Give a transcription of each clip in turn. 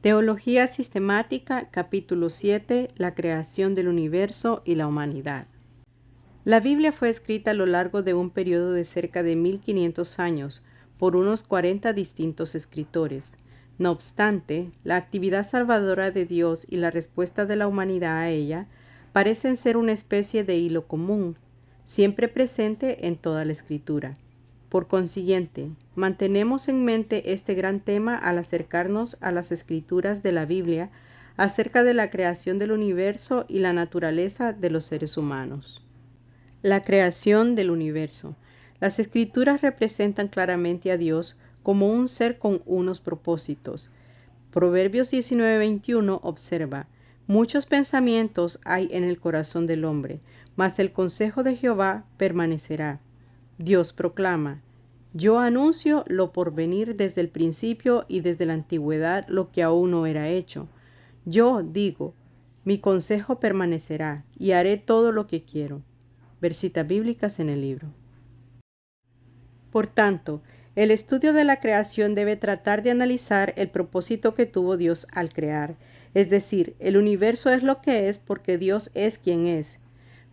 Teología Sistemática, capítulo 7, la creación del universo y la humanidad. La Biblia fue escrita a lo largo de un periodo de cerca de 1500 años por unos 40 distintos escritores. No obstante, la actividad salvadora de Dios y la respuesta de la humanidad a ella parecen ser una especie de hilo común, siempre presente en toda la Escritura. Por consiguiente, mantenemos en mente este gran tema al acercarnos a las escrituras de la Biblia acerca de la creación del universo y la naturaleza de los seres humanos. La creación del universo. Las escrituras representan claramente a Dios como un ser con unos propósitos. Proverbios 19:21 observa: muchos pensamientos hay en el corazón del hombre, mas el consejo de Jehová permanecerá. Dios proclama: yo anuncio lo por venir desde el principio y desde la antigüedad lo que aún no era hecho. Yo digo: mi consejo permanecerá y haré todo lo que quiero. Versitas bíblicas en el libro. Por tanto, el estudio de la creación debe tratar de analizar el propósito que tuvo Dios al crear, es decir, el universo es lo que es porque Dios es quien es.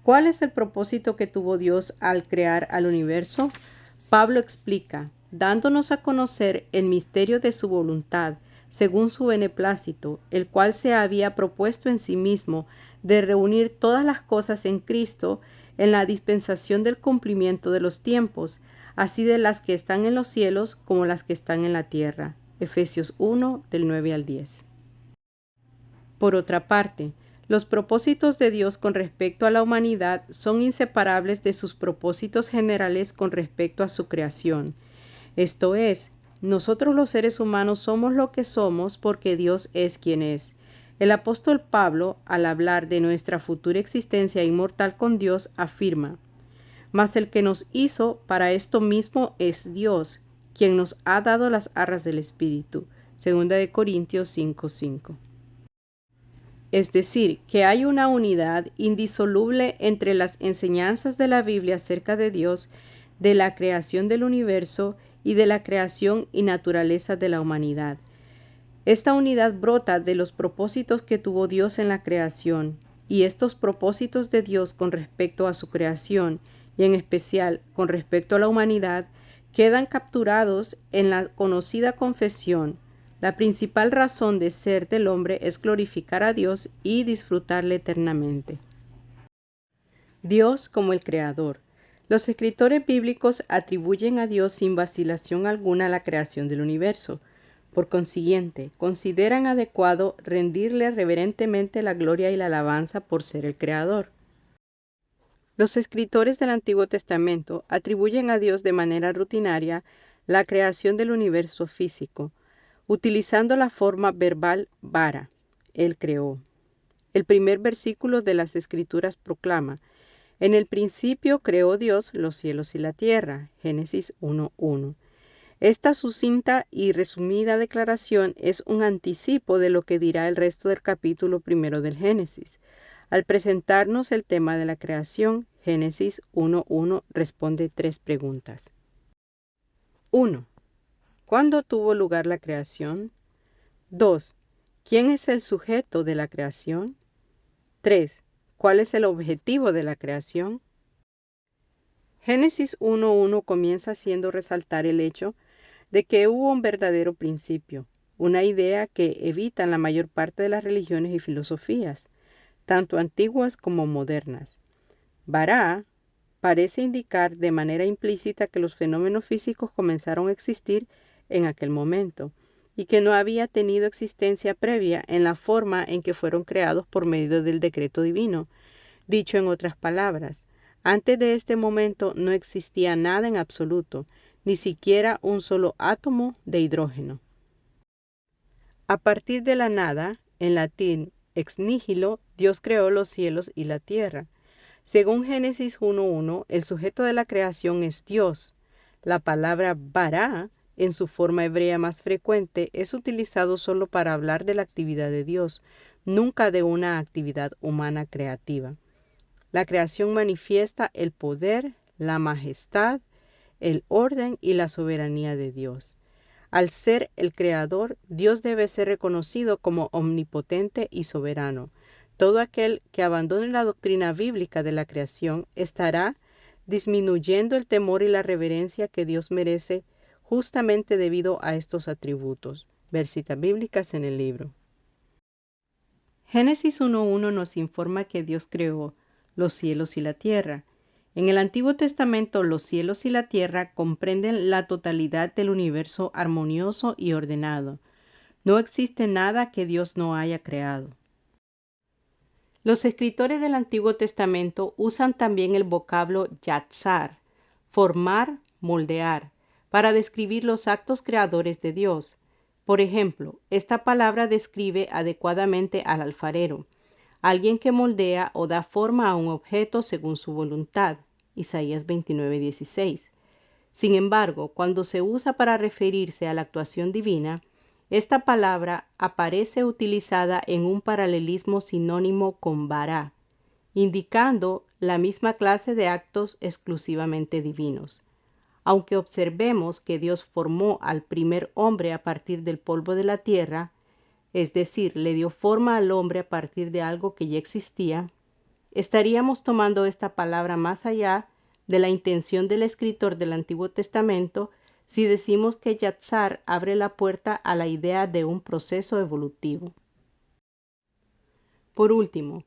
¿Cuál es el propósito que tuvo Dios al crear al universo? Pablo explica, dándonos a conocer el misterio de su voluntad, según su beneplácito, el cual se había propuesto en sí mismo de reunir todas las cosas en Cristo en la dispensación del cumplimiento de los tiempos, así de las que están en los cielos como las que están en la tierra. Efesios 1, del 9 al 10. Por otra parte, los propósitos de Dios con respecto a la humanidad son inseparables de sus propósitos generales con respecto a su creación. Esto es, nosotros los seres humanos somos lo que somos porque Dios es quien es. El apóstol Pablo, al hablar de nuestra futura existencia inmortal con Dios, afirma: mas el que nos hizo para esto mismo es Dios, quien nos ha dado las arras del Espíritu. 2 Corintios 5:5. Es decir, que hay una unidad indisoluble entre las enseñanzas de la Biblia acerca de Dios, de la creación del universo y de la creación y naturaleza de la humanidad. Esta unidad brota de los propósitos que tuvo Dios en la creación, y estos propósitos de Dios con respecto a su creación, y en especial con respecto a la humanidad, quedan capturados en la conocida confesión: la principal razón de ser del hombre es glorificar a Dios y disfrutarle eternamente. Dios como el Creador. Los escritores bíblicos atribuyen a Dios sin vacilación alguna la creación del universo. Por consiguiente, consideran adecuado rendirle reverentemente la gloria y la alabanza por ser el Creador. Los escritores del Antiguo Testamento atribuyen a Dios de manera rutinaria la creación del universo físico, utilizando la forma verbal bara. Él creó. El primer versículo de las Escrituras proclama: en el principio creó Dios los cielos y la tierra. Génesis 1:1. Esta sucinta y resumida declaración es un anticipo de lo que dirá el resto del capítulo 1 del Génesis. Al presentarnos el tema de la creación, Génesis 1:1 responde 3 preguntas. 1. ¿Cuándo tuvo lugar la creación? 2. ¿Quién es el sujeto de la creación? 3. ¿Cuál es el objetivo de la creación? Génesis 1:1 comienza haciendo resaltar el hecho de que hubo un verdadero principio, una idea que evitan la mayor parte de las religiones y filosofías, tanto antiguas como modernas. Bará parece indicar de manera implícita que los fenómenos físicos comenzaron a existir en aquel momento y que no había tenido existencia previa en la forma en que fueron creados por medio del decreto divino. Dicho en otras palabras, antes de este momento no existía nada en absoluto, ni siquiera un solo átomo de hidrógeno. A partir de la nada, en latín ex nihilo, Dios creó los cielos y la tierra. Según Génesis 1:1, el sujeto de la creación es Dios. La palabra bará, en su forma hebrea más frecuente, es utilizado solo para hablar de la actividad de Dios, nunca de una actividad humana creativa. La creación manifiesta el poder, la majestad, el orden y la soberanía de Dios. Al ser el creador, Dios debe ser reconocido como omnipotente y soberano. Todo aquel que abandone la doctrina bíblica de la creación estará disminuyendo el temor y la reverencia que Dios merece justamente debido a estos atributos. Ver citas bíblicas en el libro. Génesis 1:1 nos informa que Dios creó los cielos y la tierra. En el Antiguo Testamento, los cielos y la tierra comprenden la totalidad del universo armonioso y ordenado. No existe nada que Dios no haya creado. Los escritores del Antiguo Testamento usan también el vocablo yatzar, formar, moldear, para describir los actos creadores de Dios. Por ejemplo, esta palabra describe adecuadamente al alfarero, alguien que moldea o da forma a un objeto según su voluntad. Isaías 29:16. Sin embargo, cuando se usa para referirse a la actuación divina, esta palabra aparece utilizada en un paralelismo sinónimo con bara, indicando la misma clase de actos exclusivamente divinos. Aunque observemos que Dios formó al primer hombre a partir del polvo de la tierra, es decir, le dio forma al hombre a partir de algo que ya existía, estaríamos tomando esta palabra más allá de la intención del escritor del Antiguo Testamento si decimos que yatzar abre la puerta a la idea de un proceso evolutivo. Por último,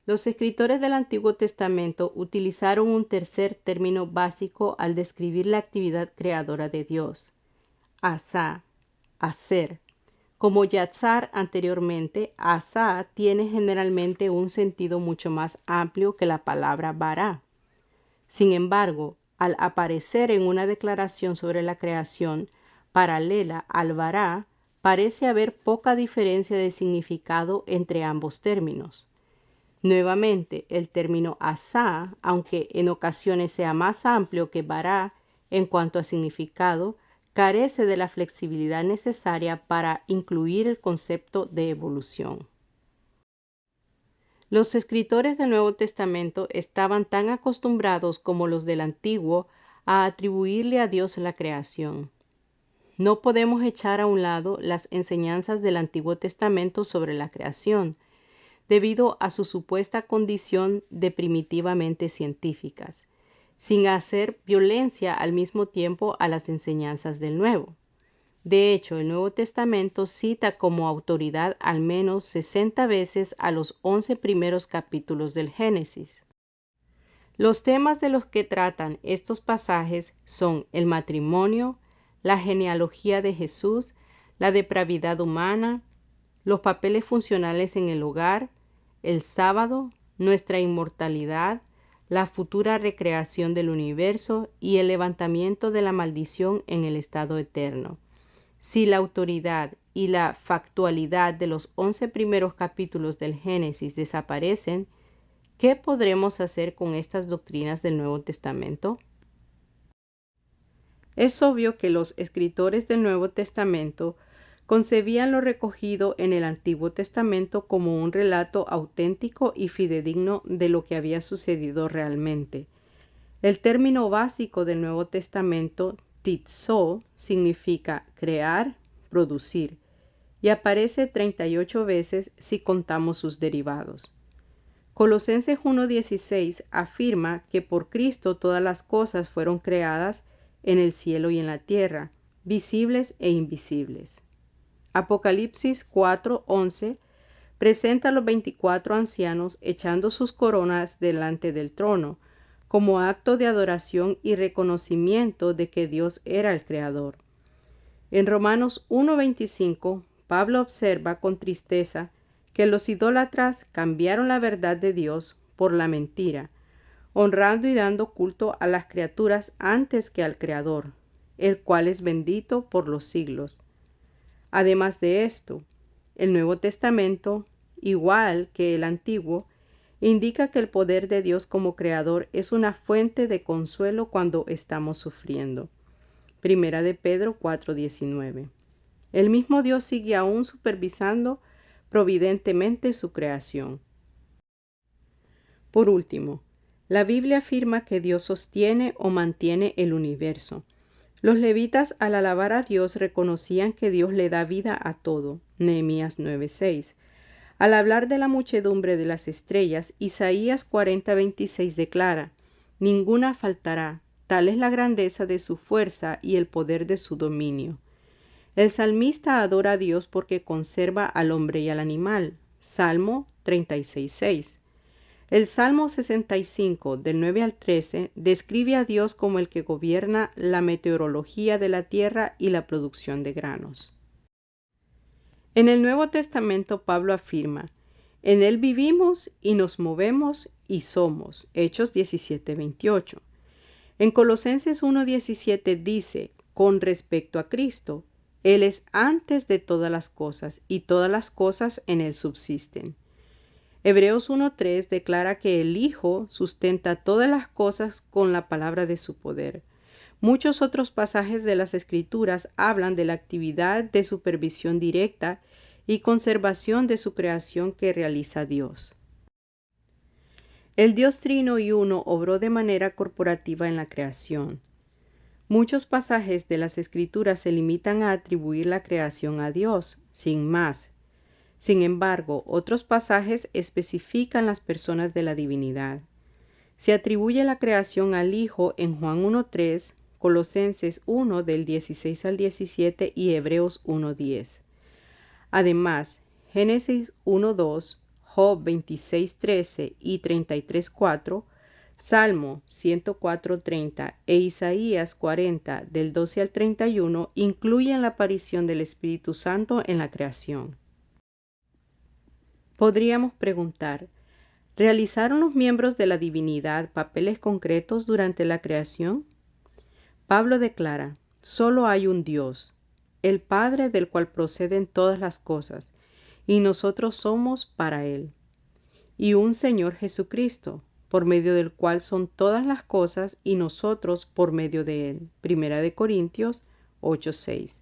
los escritores del Antiguo Testamento utilizaron un tercer término básico al describir la actividad creadora de Dios: asá, hacer. Como yatzar anteriormente, asá tiene generalmente un sentido mucho más amplio que la palabra bara. Sin embargo, al aparecer en una declaración sobre la creación paralela al bara, parece haber poca diferencia de significado entre ambos términos. Nuevamente, el término asá, aunque en ocasiones sea más amplio que bara en cuanto a significado, carece de la flexibilidad necesaria para incluir el concepto de evolución. Los escritores del Nuevo Testamento estaban tan acostumbrados como los del Antiguo a atribuirle a Dios la creación. No podemos echar a un lado las enseñanzas del Antiguo Testamento sobre la creación, debido a su supuesta condición de primitivamente científicas, sin hacer violencia al mismo tiempo a las enseñanzas del Nuevo. De hecho, el Nuevo Testamento cita como autoridad al menos 60 veces a los 11 primeros capítulos del Génesis. Los temas de los que tratan estos pasajes son el matrimonio, la genealogía de Jesús, la depravidad humana, los papeles funcionales en el hogar, el sábado, nuestra inmortalidad, la futura recreación del universo y el levantamiento de la maldición en el estado eterno. Si la autoridad y la factualidad de los 11 primeros capítulos del Génesis desaparecen, ¿qué podremos hacer con estas doctrinas del Nuevo Testamento? Es obvio que los escritores del Nuevo Testamento concebían lo recogido en el Antiguo Testamento como un relato auténtico y fidedigno de lo que había sucedido realmente. El término básico del Nuevo Testamento, titzo, significa crear, producir, y aparece 38 veces si contamos sus derivados. Colosenses 1:16 afirma que por Cristo todas las cosas fueron creadas en el cielo y en la tierra, visibles e invisibles. Apocalipsis 4:11 presenta a los 24 ancianos echando sus coronas delante del trono, como acto de adoración y reconocimiento de que Dios era el Creador. En Romanos 1:25, Pablo observa con tristeza que los idólatras cambiaron la verdad de Dios por la mentira, honrando y dando culto a las criaturas antes que al Creador, el cual es bendito por los siglos. Además de esto, el Nuevo Testamento, igual que el Antiguo, indica que el poder de Dios como Creador es una fuente de consuelo cuando estamos sufriendo. Primera de Pedro 4:19. El mismo Dios sigue aún supervisando providentemente su creación. Por último, la Biblia afirma que Dios sostiene o mantiene el universo, Los levitas al alabar a Dios reconocían que Dios le da vida a todo. Nehemías 9:6. Al hablar de la muchedumbre de las estrellas, Isaías 40:26 declara: ninguna faltará, tal es la grandeza de su fuerza y el poder de su dominio. El salmista adora a Dios porque conserva al hombre y al animal. Salmo 36:6. El Salmo 65, del 9 al 13, describe a Dios como el que gobierna la meteorología de la tierra y la producción de granos. En el Nuevo Testamento, Pablo afirma: en Él vivimos y nos movemos y somos. Hechos 17:28. En Colosenses 1:17 dice, con respecto a Cristo: Él es antes de todas las cosas y todas las cosas en Él subsisten. Hebreos 1:3 declara que el Hijo sustenta todas las cosas con la palabra de su poder. Muchos otros pasajes de las Escrituras hablan de la actividad de supervisión directa y conservación de su creación que realiza Dios. El Dios Trino y Uno obró de manera corporativa en la creación. Muchos pasajes de las Escrituras se limitan a atribuir la creación a Dios, sin más. Sin embargo, otros pasajes especifican las personas de la divinidad. Se atribuye la creación al Hijo en Juan 1:3, Colosenses 1 del 16 al 17 y Hebreos 1:10. Además, Génesis 1:2, Job 26:13 y 33:4, Salmo 104:30 e Isaías 40 del 12 al 31 incluyen la aparición del Espíritu Santo en la creación. Podríamos preguntar: ¿realizaron los miembros de la divinidad papeles concretos durante la creación? Pablo declara: solo hay un Dios, el Padre del cual proceden todas las cosas, y nosotros somos para Él, y un Señor Jesucristo, por medio del cual son todas las cosas y nosotros por medio de Él. Primera de Corintios 8:6.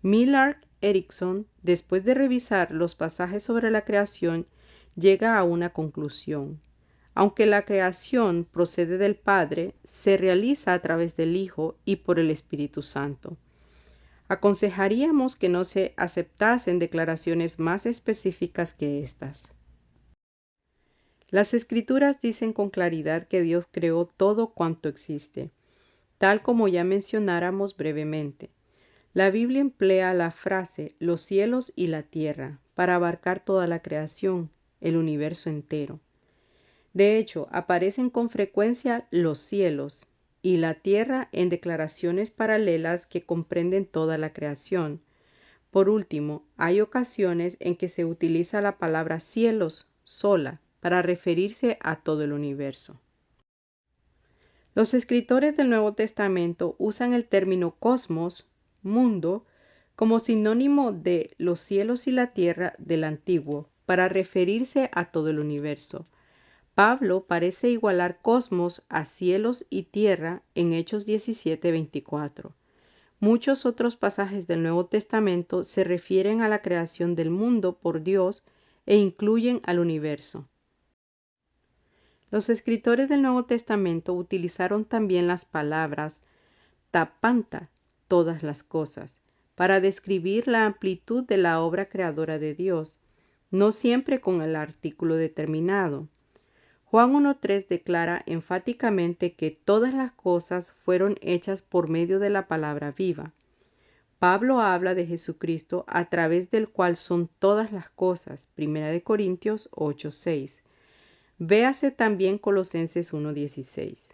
Millard Erickson, después de revisar los pasajes sobre la creación, llega a una conclusión. Aunque la creación procede del Padre, se realiza a través del Hijo y por el Espíritu Santo. Aconsejaríamos que no se aceptasen declaraciones más específicas que estas. Las Escrituras dicen con claridad que Dios creó todo cuanto existe, tal como ya mencionáramos brevemente. La Biblia emplea la frase los cielos y la tierra para abarcar toda la creación, el universo entero. De hecho, aparecen con frecuencia los cielos y la tierra en declaraciones paralelas que comprenden toda la creación. Por último, hay ocasiones en que se utiliza la palabra cielos sola para referirse a todo el universo. Los escritores del Nuevo Testamento usan el término cosmos, mundo, como sinónimo de los cielos y la tierra del Antiguo, para referirse a todo el universo. Pablo parece igualar cosmos a cielos y tierra en Hechos 17:24. Muchos otros pasajes del Nuevo Testamento se refieren a la creación del mundo por Dios e incluyen al universo. Los escritores del Nuevo Testamento utilizaron también las palabras tapanta, todas las cosas, para describir la amplitud de la obra creadora de Dios, no siempre con el artículo determinado. Juan 1:3 declara enfáticamente que todas las cosas fueron hechas por medio de la palabra viva. Pablo habla de Jesucristo a través del cual son todas las cosas. Primera de Corintios 8:6. Véase también Colosenses 1:16.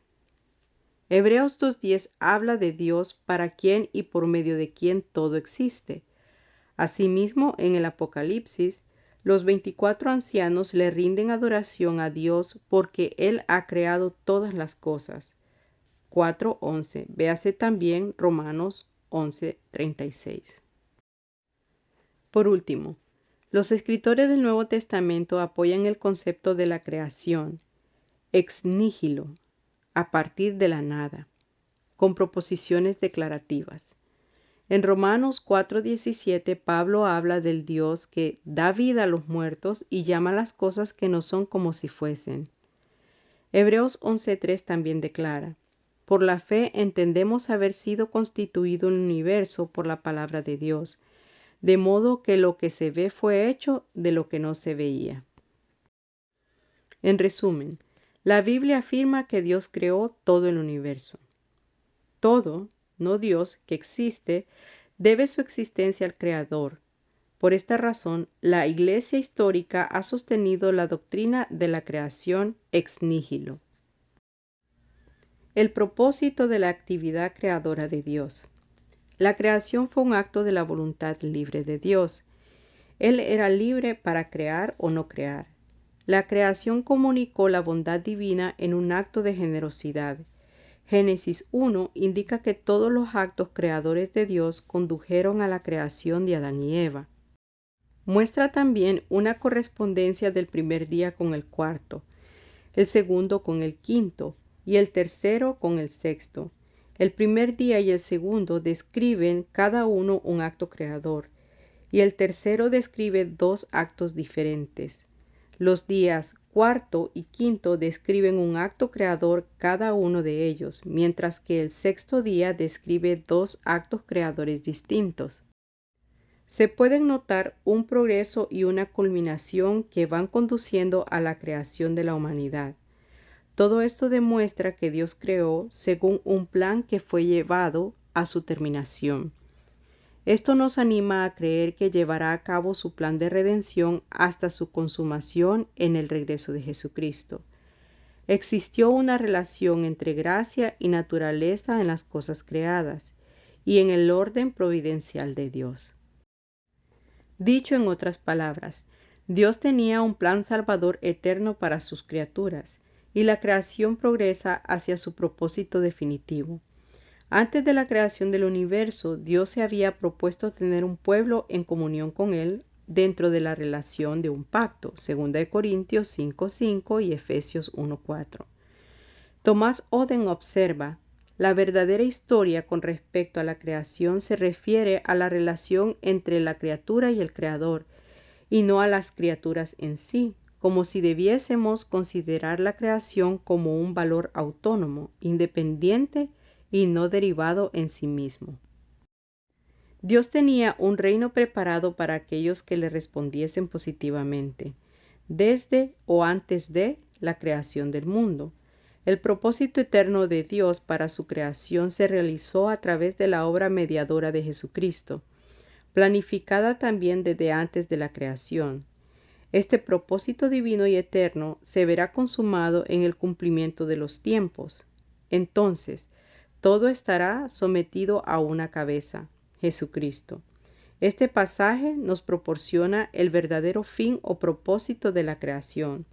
Hebreos 2:10 habla de Dios para quien y por medio de quien todo existe. Asimismo, en el Apocalipsis, los 24 ancianos le rinden adoración a Dios porque Él ha creado todas las cosas. 4:11. Véase también Romanos 11:36. Por último, los escritores del Nuevo Testamento apoyan el concepto de la creación, ex nihilo, a partir de la nada, con proposiciones declarativas. En Romanos 4:17, Pablo habla del Dios que da vida a los muertos y llama las cosas que no son como si fuesen. Hebreos 11:3 también declara: Por la fe entendemos haber sido constituido un universo por la palabra de Dios, de modo que lo que se ve fue hecho de lo que no se veía. En resumen, la Biblia afirma que Dios creó todo el universo. Todo, no Dios, que existe, debe su existencia al Creador. Por esta razón, la Iglesia histórica ha sostenido la doctrina de la creación ex nihilo. El propósito de la actividad creadora de Dios. La creación fue un acto de la voluntad libre de Dios. Él era libre para crear o no crear. La creación comunicó la bondad divina en un acto de generosidad. Génesis 1 indica que todos los actos creadores de Dios condujeron a la creación de Adán y Eva. Muestra también una correspondencia del primer día con el cuarto, el segundo con el quinto y el tercero con el sexto. El primer día y el segundo describen cada uno un acto creador, y el tercero describe dos actos diferentes. Los días cuarto y quinto describen un acto creador cada uno de ellos, mientras que el sexto día describe dos actos creadores distintos. Se pueden notar un progreso y una culminación que van conduciendo a la creación de la humanidad. Todo esto demuestra que Dios creó según un plan que fue llevado a su terminación. Esto nos anima a creer que llevará a cabo su plan de redención hasta su consumación en el regreso de Jesucristo. Existió una relación entre gracia y naturaleza en las cosas creadas y en el orden providencial de Dios. Dicho en otras palabras, Dios tenía un plan salvador eterno para sus criaturas, y la creación progresa hacia su propósito definitivo. Antes de la creación del universo, Dios se había propuesto tener un pueblo en comunión con Él dentro de la relación de un pacto, 2 Corintios 5:5 y Efesios 1:4. Thomas Oden observa: la verdadera historia con respecto a la creación se refiere a la relación entre la criatura y el Creador, y no a las criaturas en sí, como si debiésemos considerar la creación como un valor autónomo, independiente y no derivado en sí mismo. Dios tenía un reino preparado para aquellos que le respondiesen positivamente, desde o antes de la creación del mundo. El propósito eterno de Dios para su creación se realizó a través de la obra mediadora de Jesucristo, planificada también desde antes de la creación. Este propósito divino y eterno se verá consumado en el cumplimiento de los tiempos. Entonces, todo estará sometido a una cabeza, Jesucristo. Este pasaje nos proporciona el verdadero fin o propósito de la creación,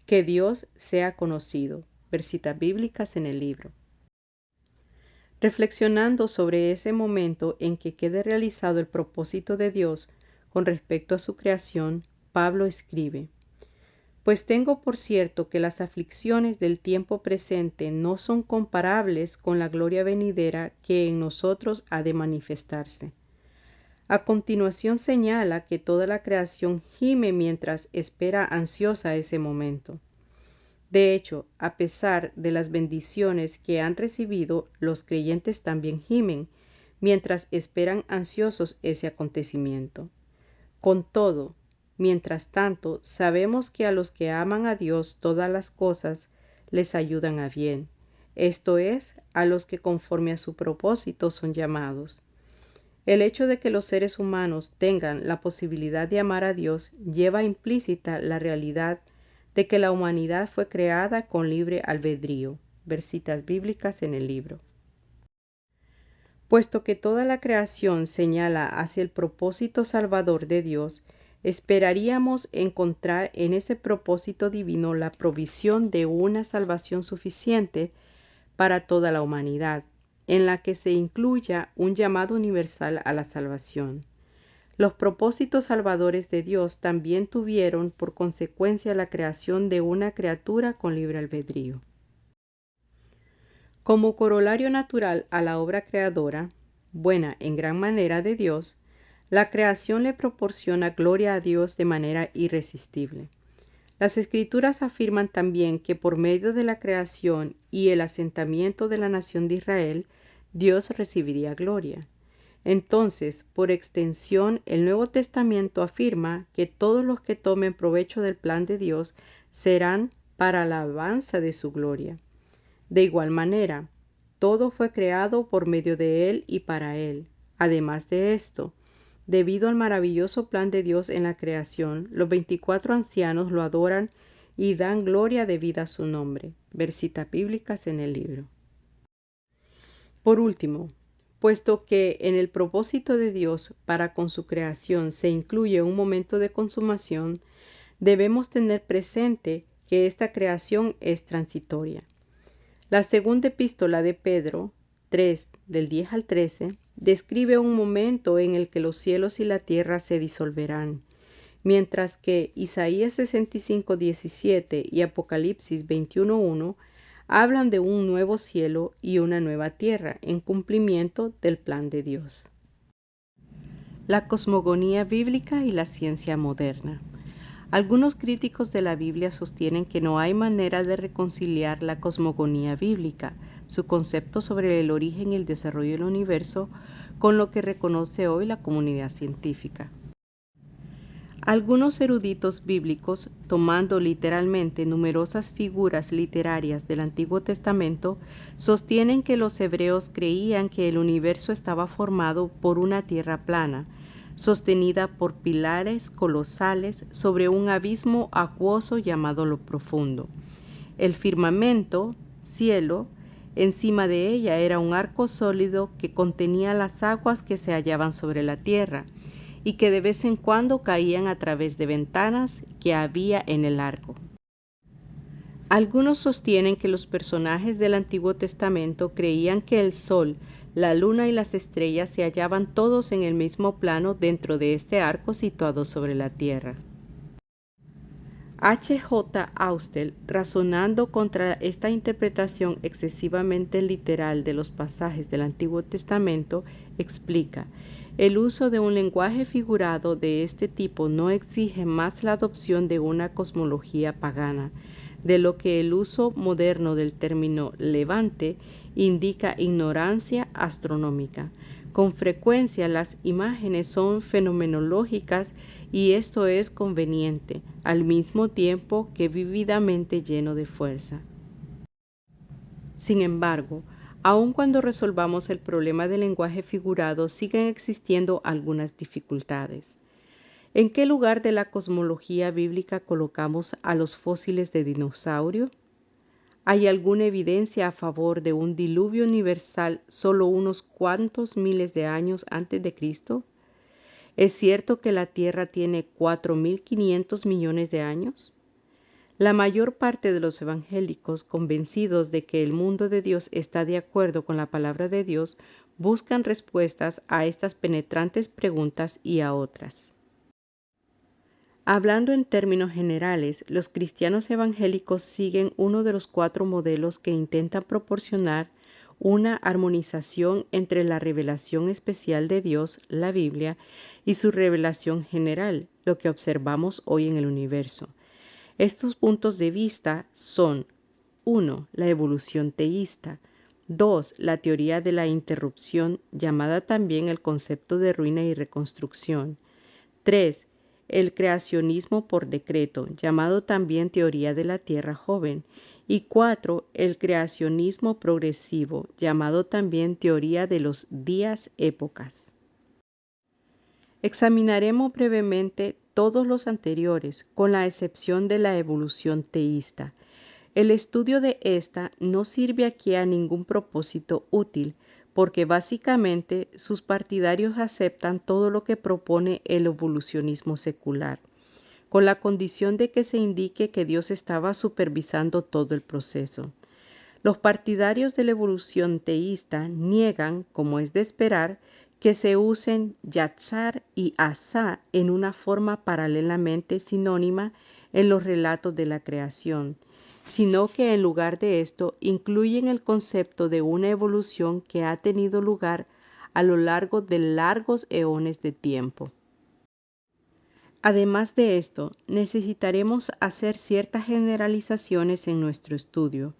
que Dios sea conocido. Versitas bíblicas en el libro. Reflexionando sobre ese momento en que quede realizado el propósito de Dios con respecto a su creación, Pablo escribe: pues tengo por cierto que las aflicciones del tiempo presente no son comparables con la gloria venidera que en nosotros ha de manifestarse. A continuación señala que toda la creación gime mientras espera ansiosa ese momento. De hecho, a pesar de las bendiciones que han recibido, los creyentes también gimen, mientras esperan ansiosos ese acontecimiento. Con todo, mientras tanto, sabemos que a los que aman a Dios todas las cosas les ayudan a bien, esto es, a los que conforme a su propósito son llamados. El hecho de que los seres humanos tengan la posibilidad de amar a Dios lleva implícita la realidad de que la humanidad fue creada con libre albedrío. Versitas bíblicas en el libro. Puesto que toda la creación señala hacia el propósito salvador de Dios, esperaríamos encontrar en ese propósito divino la provisión de una salvación suficiente para toda la humanidad, en la que se incluya un llamado universal a la salvación. Los propósitos salvadores de Dios también tuvieron por consecuencia la creación de una criatura con libre albedrío. Como corolario natural a la obra creadora, buena en gran manera de Dios, la creación le proporciona gloria a Dios de manera irresistible. Las Escrituras afirman también que por medio de la creación y el asentamiento de la nación de Israel, Dios recibiría gloria. Entonces, por extensión, el Nuevo Testamento afirma que todos los que tomen provecho del plan de Dios serán para la alabanza de su gloria. De igual manera, todo fue creado por medio de Él y para Él. Además de esto, debido al maravilloso plan de Dios en la creación, los 24 ancianos lo adoran y dan gloria debida a su nombre. Versitas bíblicas en el libro. Por último, puesto que en el propósito de Dios para con su creación se incluye un momento de consumación, debemos tener presente que esta creación es transitoria. La segunda epístola de Pedro 3, del 10 al 13, describe un momento en el que los cielos y la tierra se disolverán, mientras que Isaías 65, 17 y Apocalipsis 21, 1 hablan de un nuevo cielo y una nueva tierra en cumplimiento del plan de Dios. La cosmogonía bíblica y la ciencia moderna. Algunos críticos de la Biblia sostienen que no hay manera de reconciliar la cosmogonía bíblica, su concepto sobre el origen y el desarrollo del universo, con lo que reconoce hoy la comunidad científica. Algunos eruditos bíblicos, tomando literalmente numerosas figuras literarias del Antiguo Testamento, sostienen que los hebreos creían que el universo estaba formado por una tierra plana, sostenida por pilares colosales sobre un abismo acuoso llamado lo profundo. El firmamento, cielo, encima de ella era un arco sólido que contenía las aguas que se hallaban sobre la tierra y que de vez en cuando caían a través de ventanas que había en el arco. Algunos sostienen que los personajes del Antiguo Testamento creían que el sol, la luna y las estrellas se hallaban todos en el mismo plano dentro de este arco situado sobre la tierra. H.J. Austel, razonando contra esta interpretación excesivamente literal de los pasajes del Antiguo Testamento, explica: el uso de un lenguaje figurado de este tipo no exige más la adopción de una cosmología pagana, de lo que el uso moderno del término levante indica ignorancia astronómica. Con frecuencia las imágenes son fenomenológicas y esto es conveniente, al mismo tiempo que vívidamente lleno de fuerza. Sin embargo, aun cuando resolvamos el problema del lenguaje figurado, siguen existiendo algunas dificultades. ¿En qué lugar de la cosmología bíblica colocamos a los fósiles de dinosaurio? ¿Hay alguna evidencia a favor de un diluvio universal solo unos cuantos miles de años antes de Cristo? ¿Es cierto que la Tierra tiene 4.500 millones de años? La mayor parte de los evangélicos, convencidos de que el mundo de Dios está de acuerdo con la palabra de Dios, buscan respuestas a estas penetrantes preguntas y a otras. Hablando en términos generales, los cristianos evangélicos siguen uno de los 4 modelos que intentan proporcionar una armonización entre la revelación especial de Dios, la Biblia, y su revelación general, lo que observamos hoy en el universo. Estos puntos de vista son: 1. La evolución teísta; 2. La teoría de la interrupción, llamada también el concepto de ruina y reconstrucción; 3. El creacionismo por decreto, llamado también teoría de la Tierra joven; y 4. El creacionismo progresivo, llamado también teoría de los días-épocas. Examinaremos brevemente todos los anteriores, con la excepción de la evolución teísta. El estudio de esta no sirve aquí a ningún propósito útil, porque básicamente sus partidarios aceptan todo lo que propone el evolucionismo secular, con la condición de que se indique que Dios estaba supervisando todo el proceso. Los partidarios de la evolución teísta niegan, como es de esperar, que se usen yatzar y asá en una forma paralelamente sinónima en los relatos de la creación, sino que en lugar de esto incluyen el concepto de una evolución que ha tenido lugar a lo largo de largos eones de tiempo. Además de esto, necesitaremos hacer ciertas generalizaciones en nuestro estudio.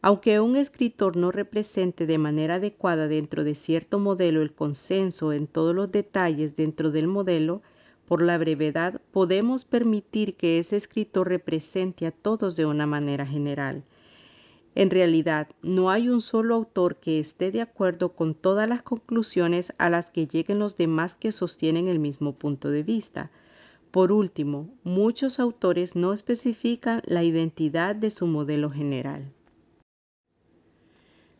Aunque un escritor no represente de manera adecuada dentro de cierto modelo el consenso en todos los detalles dentro del modelo, por la brevedad podemos permitir que ese escritor represente a todos de una manera general. En realidad, no hay un solo autor que esté de acuerdo con todas las conclusiones a las que lleguen los demás que sostienen el mismo punto de vista. Por último, muchos autores no especifican la identidad de su modelo general.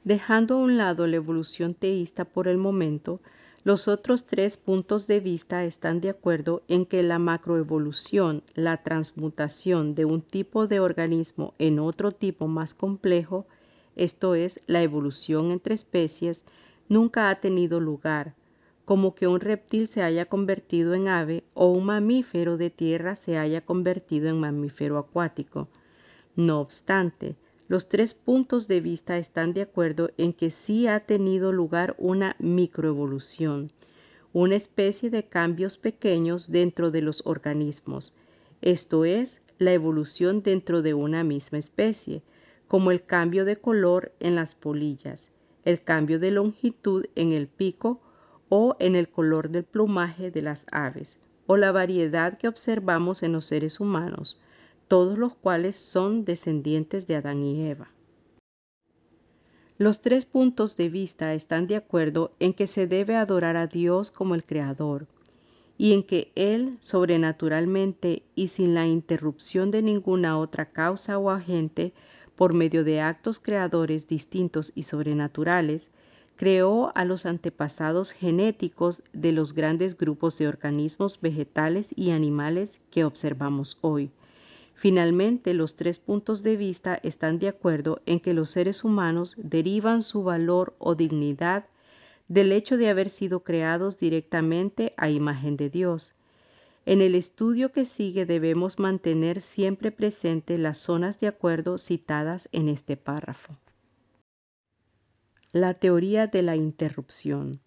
Dejando a un lado la evolución teísta por el momento, los otros tres puntos de vista están de acuerdo en que la macroevolución, la transmutación de un tipo de organismo en otro tipo más complejo, esto es, la evolución entre especies, nunca ha tenido lugar, como que un reptil se haya convertido en ave o un mamífero de tierra se haya convertido en mamífero acuático. No obstante, los tres puntos de vista están de acuerdo en que sí ha tenido lugar una microevolución, una especie de cambios pequeños dentro de los organismos, esto es, la evolución dentro de una misma especie, como el cambio de color en las polillas, el cambio de longitud en el pico o en el color del plumaje de las aves, o la variedad que observamos en los seres humanos, todos los cuales son descendientes de Adán y Eva. Los tres puntos de vista están de acuerdo en que se debe adorar a Dios como el Creador, y en que Él, sobrenaturalmente y sin la interrupción de ninguna otra causa o agente, por medio de actos creadores distintos y sobrenaturales, creó a los antepasados genéticos de los grandes grupos de organismos vegetales y animales que observamos hoy. Finalmente, los tres puntos de vista están de acuerdo en que los seres humanos derivan su valor o dignidad del hecho de haber sido creados directamente a imagen de Dios. En el estudio que sigue debemos mantener siempre presente las zonas de acuerdo citadas en este párrafo. La teoría de la interrupción.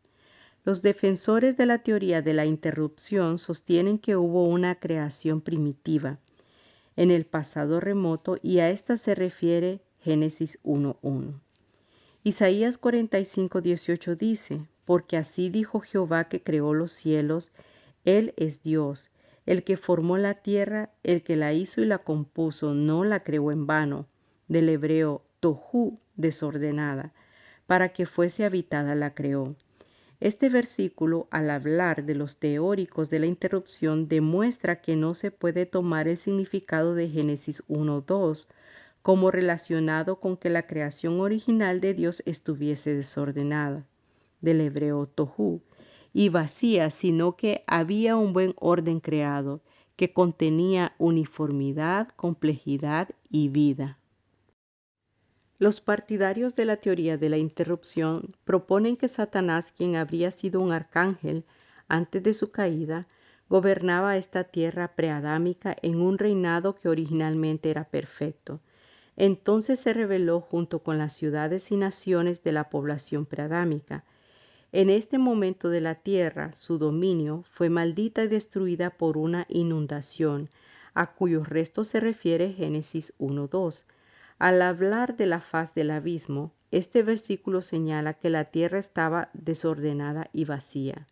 Los defensores de la teoría de la interrupción sostienen que hubo una creación primitiva en el pasado remoto y a esta se refiere Génesis 1:1. Isaías 45:18 dice: porque así dijo Jehová que creó los cielos, Él es Dios, el que formó la tierra, el que la hizo y la compuso, no la creó en vano. Del hebreo tohu, desordenada, para que fuese habitada la creó. Este versículo, al hablar de los teóricos de la interrupción, demuestra que no se puede tomar el significado de Génesis 1:2 como relacionado con que la creación original de Dios estuviese desordenada, del hebreo tohu, y vacía, sino que había un buen orden creado, que contenía uniformidad, complejidad y vida. Los partidarios de la teoría de la interrupción proponen que Satanás, quien habría sido un arcángel antes de su caída, gobernaba esta tierra preadámica en un reinado que originalmente era perfecto. Entonces se rebeló junto con las ciudades y naciones de la población preadámica. En este momento de la tierra, su dominio fue maldita y destruida por una inundación, a cuyos restos se refiere Génesis 1:2. Al hablar de la faz del abismo, este versículo señala que la tierra estaba desordenada y vacía.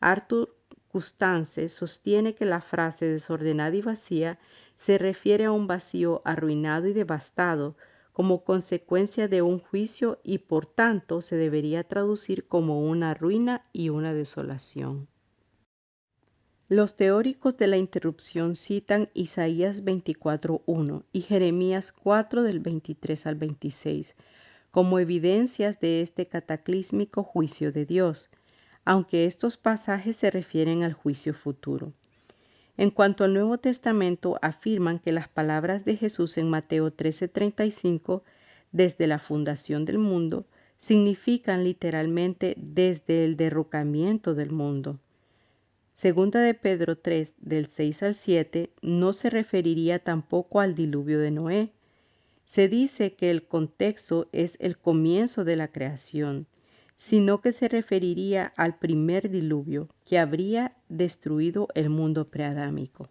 Arthur Constance sostiene que la frase desordenada y vacía se refiere a un vacío arruinado y devastado como consecuencia de un juicio y por tanto se debería traducir como una ruina y una desolación. Los teóricos de la interrupción citan Isaías 24:1 y Jeremías 4 del 23 al 26 como evidencias de este cataclísmico juicio de Dios, aunque estos pasajes se refieren al juicio futuro. En cuanto al Nuevo Testamento, afirman que las palabras de Jesús en Mateo 13:35, desde la fundación del mundo, significan literalmente desde el derrocamiento del mundo. Segunda de Pedro 3, del 6 al 7, no se referiría tampoco al diluvio de Noé. Se dice que el contexto es el comienzo de la creación. sino que se referiría al primer diluvio que habría destruido el mundo preadámico.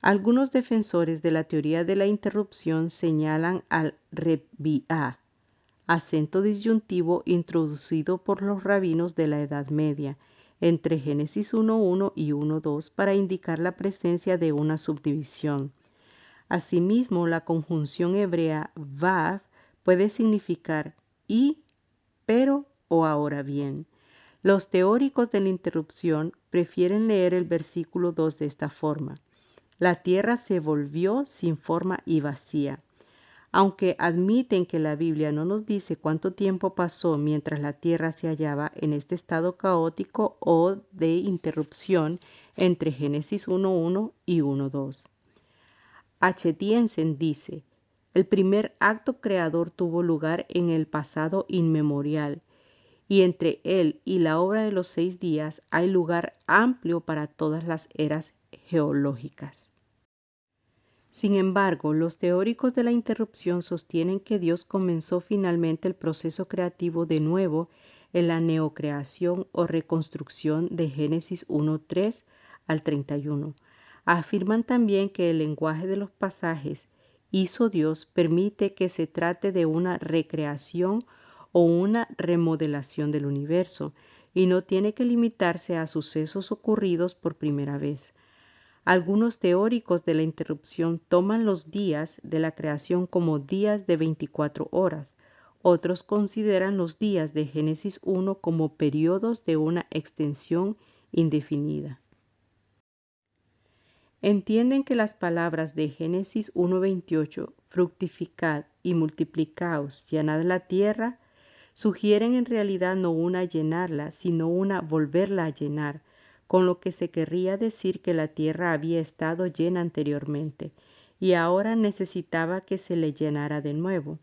Algunos defensores de la teoría de la interrupción señalan al Revi'ah, acento disyuntivo introducido por los rabinos de la Edad Media, entre Génesis 1.1 y 1.2 para indicar la presencia de una subdivisión. Asimismo, la conjunción hebrea vav puede significar y, pero o ahora bien. Los teóricos de la interrupción prefieren leer el versículo 2 de esta forma. La tierra se volvió sin forma y vacía. Aunque admiten que la Biblia no nos dice cuánto tiempo pasó mientras la tierra se hallaba en este estado caótico o de interrupción entre Génesis 1.1 y 1.2. H. Diensen dice, el primer acto creador tuvo lugar en el pasado inmemorial, y entre él y la obra de los 6 días hay lugar amplio para todas las eras geológicas. Sin embargo, los teóricos de la interrupción sostienen que Dios comenzó finalmente el proceso creativo de nuevo en la neocreación o reconstrucción de Génesis 1.3 al 31. Afirman también que el lenguaje de los pasajes hizo Dios permite que se trate de una recreación o una remodelación del universo y no tiene que limitarse a sucesos ocurridos por primera vez. Algunos teóricos de la interrupción toman los días de la creación como días de 24 horas. Otros consideran los días de Génesis 1 como periodos de una extensión indefinida. Entienden que las palabras de Génesis 1.28, fructificad y multiplicaos, llenad la tierra, sugieren en realidad no una llenarla, sino una volverla a llenar, con lo que se querría decir que la tierra había estado llena anteriormente y ahora necesitaba que se le llenara de nuevo.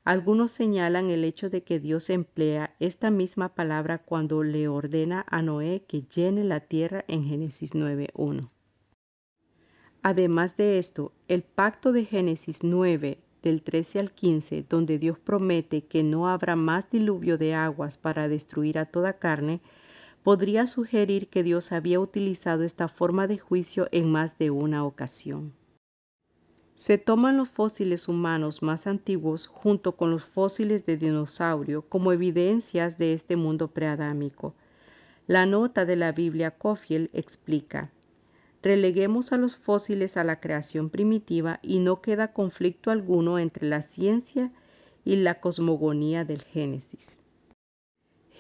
Algunos señalan el hecho de que Dios emplea esta misma palabra cuando le ordena a Noé que llene la tierra en Génesis 9.1. Además de esto, el pacto de Génesis 9, del 13 al 15, donde Dios promete que no habrá más diluvio de aguas para destruir a toda carne, podría sugerir que Dios había utilizado esta forma de juicio en más de una ocasión. Se toman los fósiles humanos más antiguos junto con los fósiles de dinosaurio como evidencias de este mundo preadámico. La nota de la Biblia Cofield explica: releguemos a los fósiles a la creación primitiva y no queda conflicto alguno entre la ciencia y la cosmogonía del Génesis.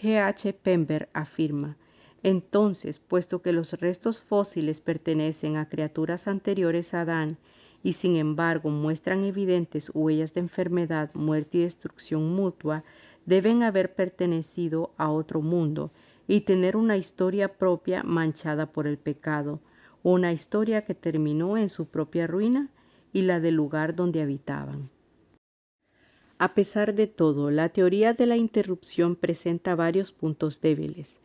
G. H. Pember afirma, entonces, puesto que los restos fósiles pertenecen a criaturas anteriores a Adán y sin embargo muestran evidentes huellas de enfermedad, muerte y destrucción mutua, deben haber pertenecido a otro mundo y tener una historia propia manchada por el pecado, una historia que terminó en su propia ruina y la del lugar donde habitaban. A pesar de todo, la teoría de la interrupción presenta varios puntos débiles.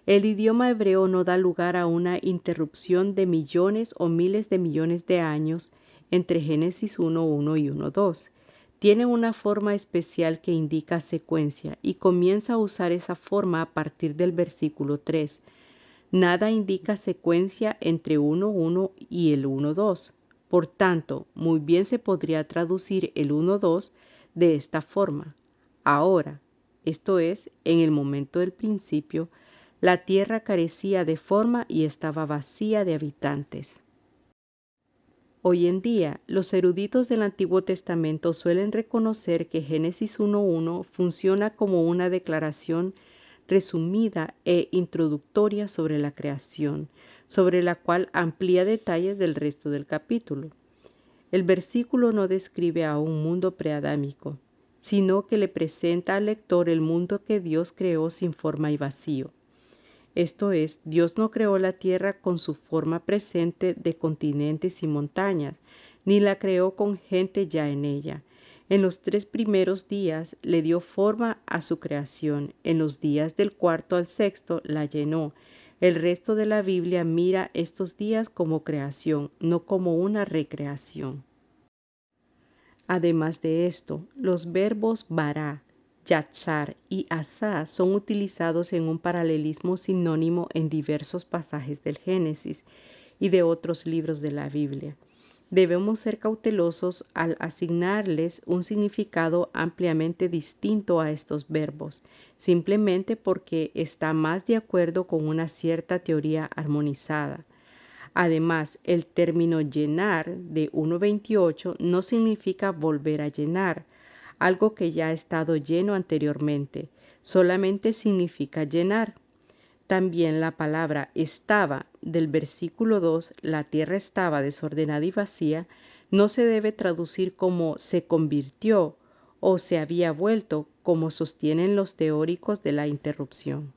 El idioma hebreo no da lugar a una interrupción de millones o miles de millones de años entre Génesis 1.1 y 1.2. Tiene una forma especial que indica secuencia y comienza a usar esa forma a partir del versículo 3. Nada indica secuencia entre 1.1 y el 1.2. Por tanto, muy bien se podría traducir el 1.2 de esta forma. Ahora, esto es, en el momento del principio, la tierra carecía de forma y estaba vacía de habitantes. Hoy en día, los eruditos del Antiguo Testamento suelen reconocer que Génesis 1.1 funciona como una declaración resumida e introductoria sobre la creación, sobre la cual amplía detalles del resto del capítulo. El versículo no describe a un mundo preadámico, sino que le presenta al lector el mundo que Dios creó sin forma y vacío. Esto es, Dios no creó la tierra con su forma presente de continentes y montañas, ni la creó con gente ya en ella. En los 3 primeros días le dio forma a su creación, en los días del 4 al 6 la llenó. El resto de la Biblia mira estos días como creación, no como una recreación. Además de esto, los verbos bará, Yatzar y Asa son utilizados en un paralelismo sinónimo en diversos pasajes del Génesis y de otros libros de la Biblia. Debemos ser cautelosos al asignarles un significado ampliamente distinto a estos verbos, simplemente porque está más de acuerdo con una cierta teoría armonizada. Además, el término llenar de 1.28 no significa volver a llenar, algo que ya ha estado lleno anteriormente, solamente significa llenar. También la palabra estaba del versículo 2, la tierra estaba desordenada y vacía, no se debe traducir como se convirtió o se había vuelto, como sostienen los teóricos de la interrupción.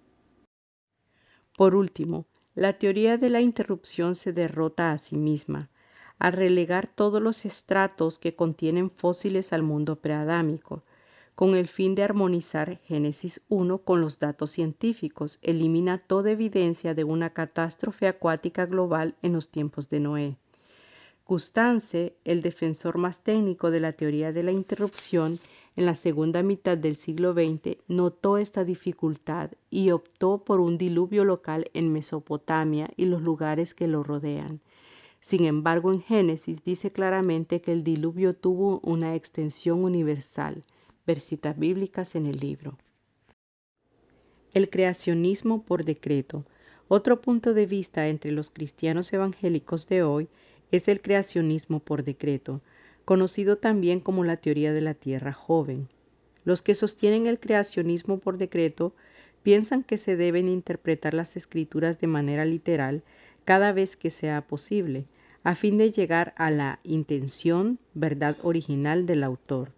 Por último, la teoría de la interrupción se derrota a sí misma, al relegar todos los estratos que contienen fósiles al mundo preadámico, con el fin de armonizar Génesis 1 con los datos científicos, elimina toda evidencia de una catástrofe acuática global en los tiempos de Noé. Gustance, el defensor más técnico de la teoría de la interrupción, en la segunda mitad del siglo XX, notó esta dificultad y optó por un diluvio local en Mesopotamia y los lugares que lo rodean. Sin embargo, en Génesis dice claramente que el diluvio tuvo una extensión universal. Ver citas bíblicas en el libro. El creacionismo por decreto. Otro punto de vista entre los cristianos evangélicos de hoy es el creacionismo por decreto, conocido también como la teoría de la tierra joven. Los que sostienen el creacionismo por decreto piensan que se deben interpretar las escrituras de manera literal cada vez que sea posible, a fin de llegar a la intención, verdad original del autor.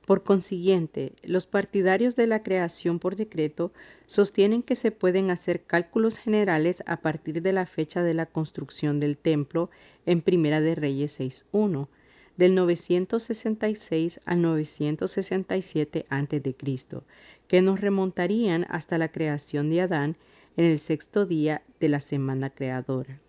Por consiguiente, los partidarios de la creación por decreto sostienen que se pueden hacer cálculos generales a partir de la fecha de la construcción del templo en Primera de Reyes 6.1, del 966 al 967 a.C., que nos remontarían hasta la creación de Adán en el sexto día de la semana creadora.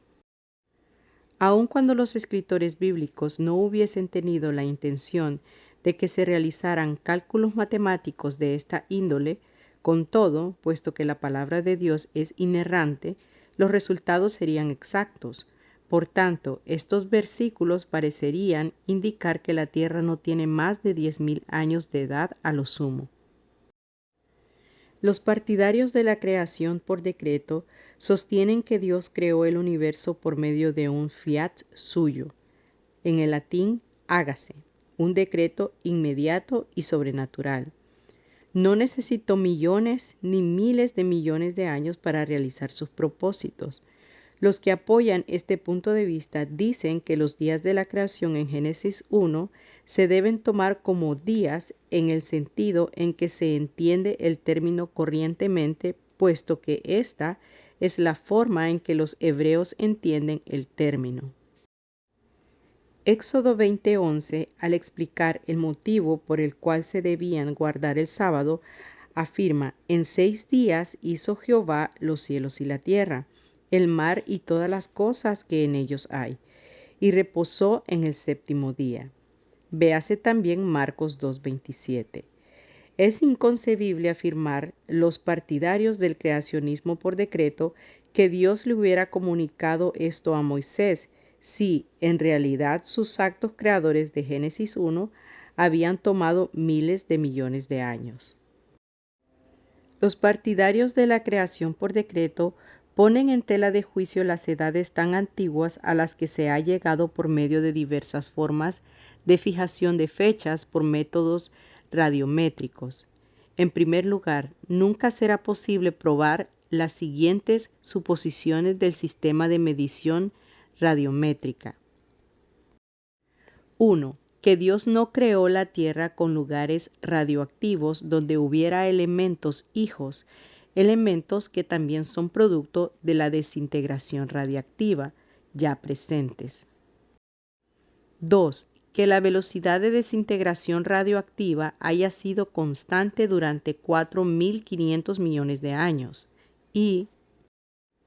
Aun cuando los escritores bíblicos no hubiesen tenido la intención de que se realizaran cálculos matemáticos de esta índole, con todo, puesto que la palabra de Dios es inerrante, los resultados serían exactos. Por tanto, estos versículos parecerían indicar que la tierra no tiene más de 10.000 años de edad a lo sumo. Los partidarios de la creación por decreto sostienen que Dios creó el universo por medio de un fiat suyo, en el latín hágase, un decreto inmediato y sobrenatural. No necesitó millones ni miles de millones de años para realizar sus propósitos. Los que apoyan este punto de vista dicen que los días de la creación en Génesis 1 se deben tomar como días en el sentido en que se entiende el término corrientemente, puesto que esta es la forma en que los hebreos entienden el término. Éxodo 20:11, al explicar el motivo por el cual se debían guardar el sábado, afirma: en 6 días hizo Jehová los cielos y la tierra, el mar y todas las cosas que en ellos hay, y reposó en el séptimo día. Véase también Marcos 2:27. Es inconcebible afirmar los partidarios del creacionismo por decreto que Dios le hubiera comunicado esto a Moisés, si en realidad sus actos creadores de Génesis 1 habían tomado miles de millones de años. Los partidarios de la creación por decreto ponen en tela de juicio las edades tan antiguas a las que se ha llegado por medio de diversas formas de fijación de fechas por métodos radiométricos. En primer lugar, nunca será posible probar las siguientes suposiciones del sistema de medición radiométrica. 1. Que Dios no creó la Tierra con lugares radioactivos donde hubiera elementos hijos, elementos que también son producto de la desintegración radiactiva, ya presentes. 2. Que la velocidad de desintegración radioactiva haya sido constante durante 4.500 millones de años. Y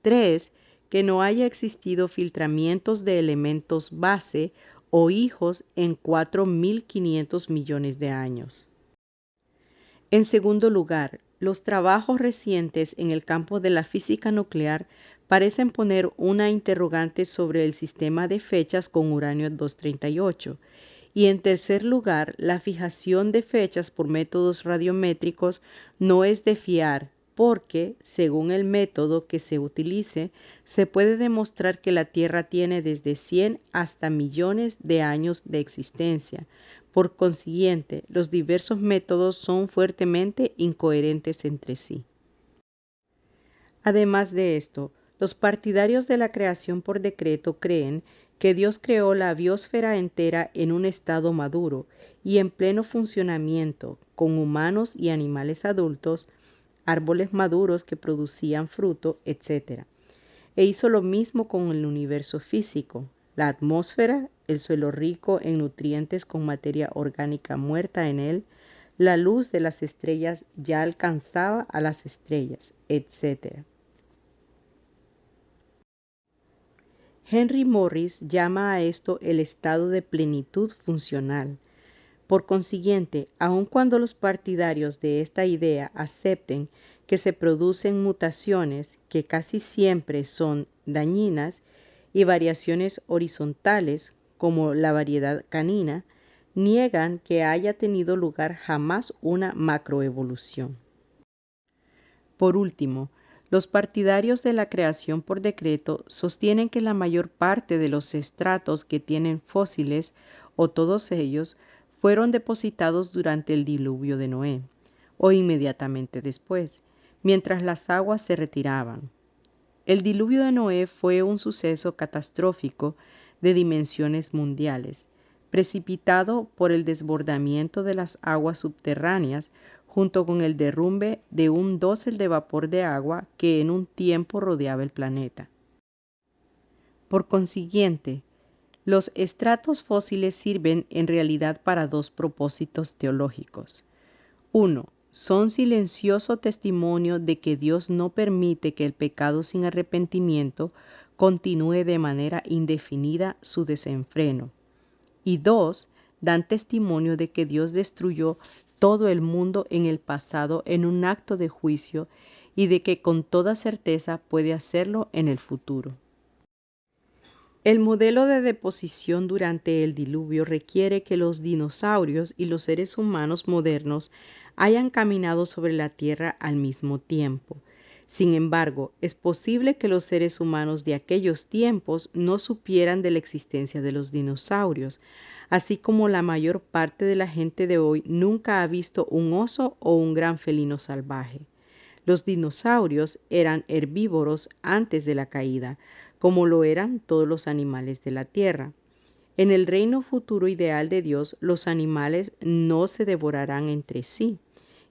3. Que no haya existido filtramientos de elementos base o hijos en 4.500 millones de años. En segundo lugar, los trabajos recientes en el campo de la física nuclear parecen poner una interrogante sobre el sistema de fechas con uranio 238. Y en tercer lugar, la fijación de fechas por métodos radiométricos no es de fiar porque, según el método que se utilice, se puede demostrar que la Tierra tiene desde 100 hasta millones de años de existencia. Por consiguiente, los diversos métodos son fuertemente incoherentes entre sí. Además de esto, los partidarios de la creación por decreto creen que Dios creó la biosfera entera en un estado maduro y en pleno funcionamiento, con humanos y animales adultos, árboles maduros que producían fruto, etc. E hizo lo mismo con el universo físico, la atmósfera, el suelo rico en nutrientes con materia orgánica muerta en él, la luz de las estrellas ya alcanzaba a las estrellas, etc. Henry Morris llama a esto el estado de plenitud funcional. Por consiguiente, aun cuando los partidarios de esta idea acepten que se producen mutaciones que casi siempre son dañinas y variaciones horizontales como la variedad canina, niegan que haya tenido lugar jamás una macroevolución. Por último, los partidarios de la creación por decreto sostienen que la mayor parte de los estratos que tienen fósiles, o todos ellos, fueron depositados durante el diluvio de Noé, o inmediatamente después, mientras las aguas se retiraban. El diluvio de Noé fue un suceso catastrófico de dimensiones mundiales, precipitado por el desbordamiento de las aguas subterráneas junto con el derrumbe de un dosel de vapor de agua que en un tiempo rodeaba el planeta. Por consiguiente, los estratos fósiles sirven en realidad para dos propósitos teológicos. 1. Son silencioso testimonio de que Dios no permite que el pecado sin arrepentimiento continúe de manera indefinida su desenfreno. Y 2. Dan testimonio de que Dios destruyó todo el mundo en el pasado en un acto de juicio y de que con toda certeza puede hacerlo en el futuro. El modelo de deposición durante el diluvio requiere que los dinosaurios y los seres humanos modernos hayan caminado sobre la Tierra al mismo tiempo. Sin embargo, es posible que los seres humanos de aquellos tiempos no supieran de la existencia de los dinosaurios, así como la mayor parte de la gente de hoy nunca ha visto un oso o un gran felino salvaje. Los dinosaurios eran herbívoros antes de la caída, como lo eran todos los animales de la tierra. En el reino futuro ideal de Dios, los animales no se devorarán entre sí,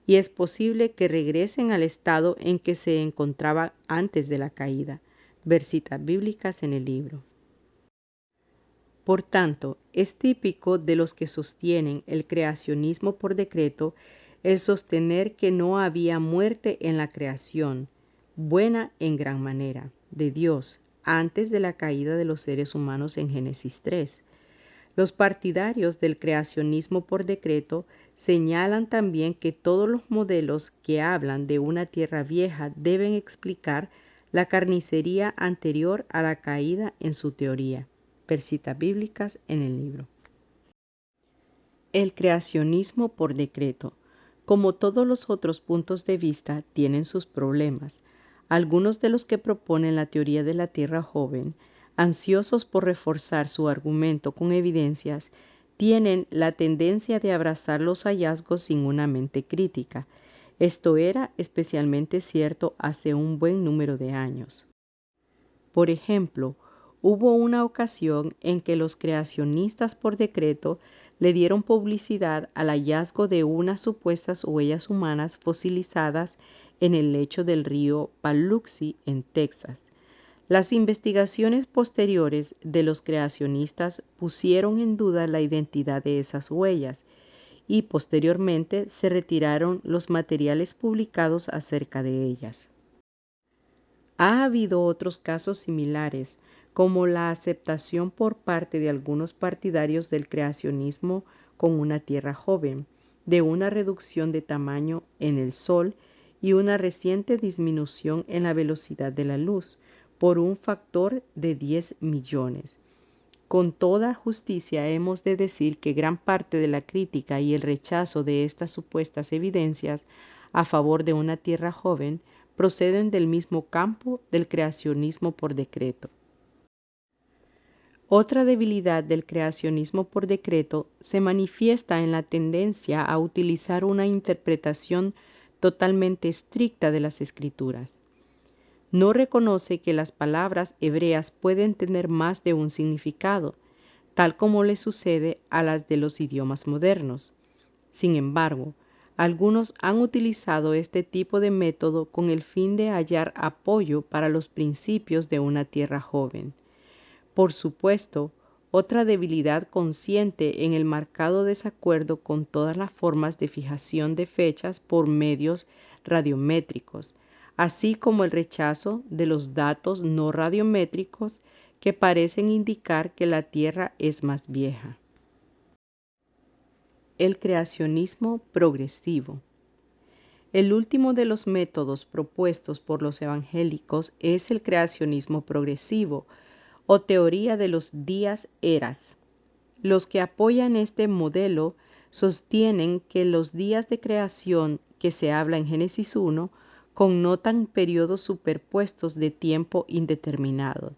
y es posible que regresen al estado en que se encontraban antes de la caída. Ver citas bíblicas en el libro. Por tanto, es típico de los que sostienen el creacionismo por decreto el sostener que no había muerte en la creación, buena en gran manera, de Dios, antes de la caída de los seres humanos en Génesis 3. Los partidarios del creacionismo por decreto señalan también que todos los modelos que hablan de una tierra vieja deben explicar la carnicería anterior a la caída en su teoría. Ver citas bíblicas en el libro. El creacionismo por decreto, como todos los otros puntos de vista, tienen sus problemas. Algunos de los que proponen la teoría de la Tierra joven, ansiosos por reforzar su argumento con evidencias, tienen la tendencia de abrazar los hallazgos sin una mente crítica. Esto era especialmente cierto hace un buen número de años. Por ejemplo, hubo una ocasión en que los creacionistas por decreto le dieron publicidad al hallazgo de unas supuestas huellas humanas fosilizadas en el lecho del río Paluxy en Texas. Las investigaciones posteriores de los creacionistas pusieron en duda la identidad de esas huellas y posteriormente se retiraron los materiales publicados acerca de ellas. Ha habido otros casos similares, como la aceptación por parte de algunos partidarios del creacionismo con una tierra joven, de una reducción de tamaño en el Sol y una reciente disminución en la velocidad de la luz por un factor de 10 millones. Con toda justicia hemos de decir que gran parte de la crítica y el rechazo de estas supuestas evidencias a favor de una Tierra joven proceden del mismo campo del creacionismo por decreto. Otra debilidad del creacionismo por decreto se manifiesta en la tendencia a utilizar una interpretación totalmente estricta de las Escrituras. No reconoce que las palabras hebreas pueden tener más de un significado, tal como le sucede a las de los idiomas modernos. Sin embargo, algunos han utilizado este tipo de método con el fin de hallar apoyo para los principios de una tierra joven. Por supuesto, otra debilidad consciente en el marcado desacuerdo con todas las formas de fijación de fechas por medios radiométricos, así como el rechazo de los datos no radiométricos que parecen indicar que la Tierra es más vieja. El creacionismo progresivo. El último de los métodos propuestos por los evangélicos es el creacionismo progresivo, o teoría de los días eras. Los que apoyan este modelo sostienen que los días de creación que se habla en Génesis 1 connotan periodos superpuestos de tiempo indeterminado.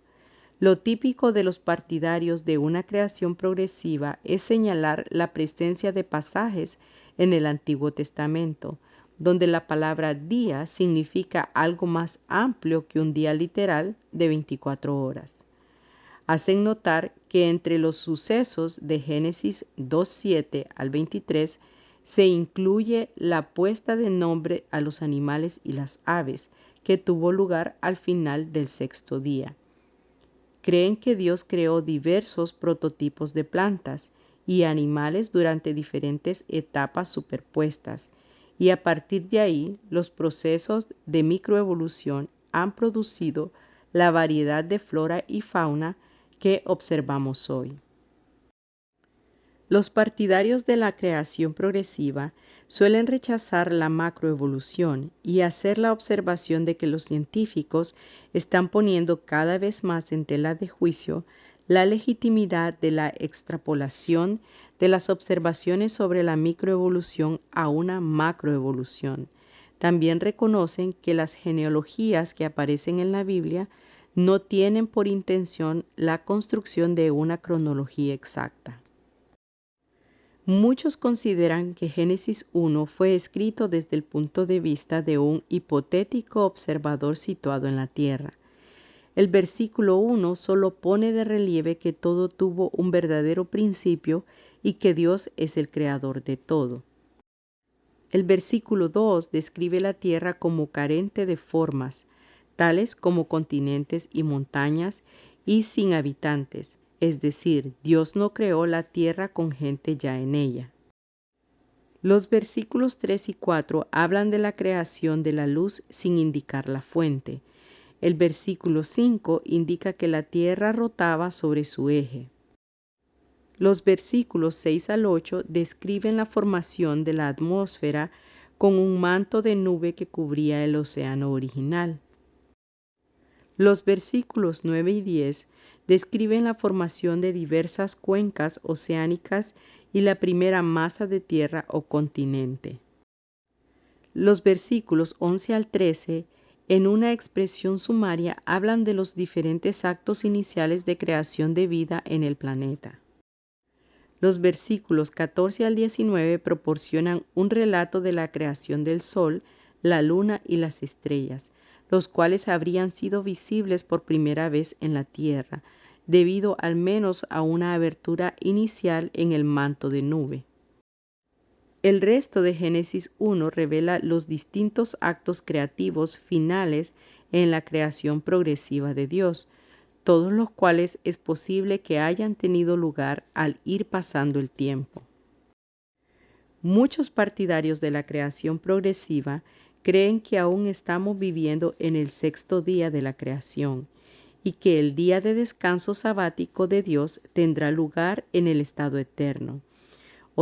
Lo típico de los partidarios de una creación progresiva es señalar la presencia de pasajes en el Antiguo Testamento, donde la palabra día significa algo más amplio que un día literal de 24 horas. Hacen notar que entre los sucesos de Génesis 2:7 al 23 se incluye la puesta de nombre a los animales y las aves, que tuvo lugar al final del sexto día. Creen que Dios creó diversos prototipos de plantas y animales durante diferentes etapas superpuestas, y a partir de ahí los procesos de microevolución han producido la variedad de flora y fauna que observamos hoy. Los partidarios de la creación progresiva suelen rechazar la macroevolución y hacer la observación de que los científicos están poniendo cada vez más en tela de juicio la legitimidad de la extrapolación de las observaciones sobre la microevolución a una macroevolución. También reconocen que las genealogías que aparecen en la Biblia no tienen por intención la construcción de una cronología exacta. Muchos consideran que Génesis 1 fue escrito desde el punto de vista de un hipotético observador situado en la tierra. El versículo 1 solo pone de relieve que todo tuvo un verdadero principio y que Dios es el creador de todo. El versículo 2 describe la tierra como carente de formas, tales como continentes y montañas, y sin habitantes. Es decir, Dios no creó la tierra con gente ya en ella. Los versículos 3 y 4 hablan de la creación de la luz sin indicar la fuente. El versículo 5 indica que la tierra rotaba sobre su eje. Los versículos 6 al 8 describen la formación de la atmósfera con un manto de nube que cubría el océano original. Los versículos 9 y 10 describen la formación de diversas cuencas oceánicas y la primera masa de tierra o continente. Los versículos 11 al 13, en una expresión sumaria, hablan de los diferentes actos iniciales de creación de vida en el planeta. Los versículos 14 al 19 proporcionan un relato de la creación del Sol, la Luna y las estrellas, los cuales habrían sido visibles por primera vez en la Tierra, debido al menos a una abertura inicial en el manto de nube. El resto de Génesis 1 revela los distintos actos creativos finales en la creación progresiva de Dios, todos los cuales es posible que hayan tenido lugar al ir pasando el tiempo. Muchos partidarios de la creación progresiva creen que aún estamos viviendo en el sexto día de la creación y que el día de descanso sabático de Dios tendrá lugar en el estado eterno.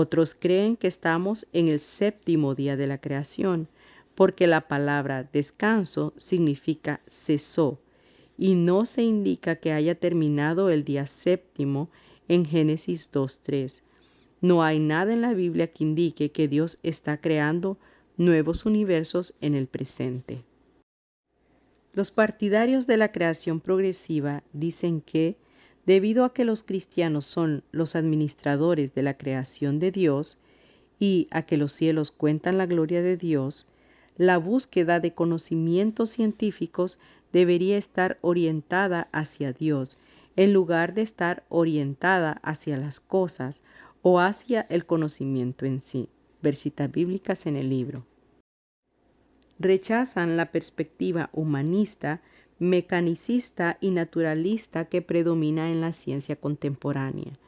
Otros creen que estamos en el séptimo día de la creación, porque la palabra descanso significa cesó, y no se indica que haya terminado el día séptimo en Génesis 2:3. No hay nada en la Biblia que indique que Dios está creando nuevos universos en el presente. Los partidarios de la creación progresiva dicen que, debido a que los cristianos son los administradores de la creación de Dios y a que los cielos cuentan la gloria de Dios, la búsqueda de conocimientos científicos debería estar orientada hacia Dios, en lugar de estar orientada hacia las cosas o hacia el conocimiento en sí. Versitas bíblicas en el libro. Rechazan la perspectiva humanista, mecanicista y naturalista que predomina en la ciencia contemporánea.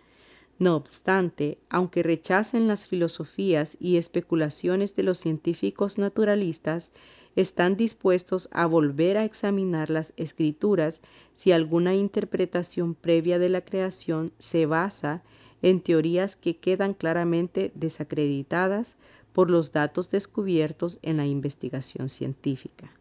No obstante, aunque rechacen las filosofías y especulaciones de los científicos naturalistas, están dispuestos a volver a examinar las escrituras si alguna interpretación previa de la creación se basa en teorías que quedan claramente desacreditadas por los datos descubiertos en la investigación científica.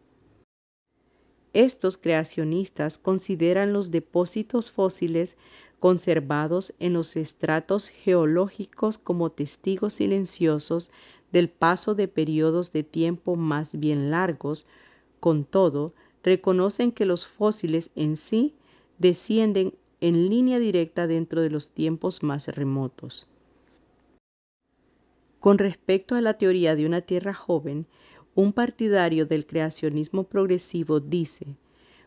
Estos creacionistas consideran los depósitos fósiles conservados en los estratos geológicos como testigos silenciosos del paso de periodos de tiempo más bien largos. Con todo, reconocen que los fósiles en sí descienden en línea directa dentro de los tiempos más remotos. Con respecto a la teoría de una Tierra joven, un partidario del creacionismo progresivo dice: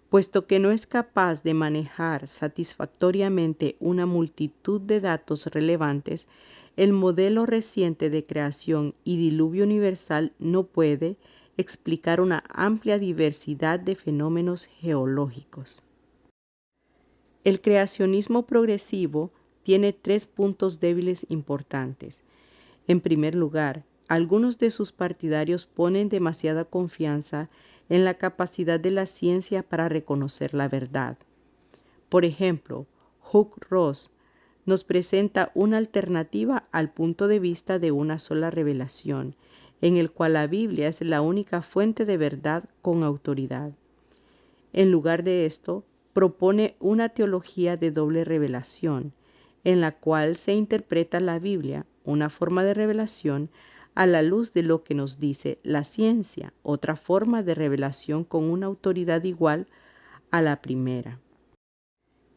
puesto que no es capaz de manejar satisfactoriamente una multitud de datos relevantes, el modelo reciente de creación y diluvio universal no puede explicar una amplia diversidad de fenómenos geológicos. El creacionismo progresivo tiene 3 puntos débiles importantes. En primer lugar, algunos de sus partidarios ponen demasiada confianza en la capacidad de la ciencia para reconocer la verdad. Por ejemplo, Hugh Ross nos presenta una alternativa al punto de vista de una sola revelación, en el cual la Biblia es la única fuente de verdad con autoridad. En lugar de esto, propone una teología de doble revelación, en la cual se interpreta la Biblia, una forma de revelación, a la luz de lo que nos dice la ciencia, otra forma de revelación con una autoridad igual a la primera.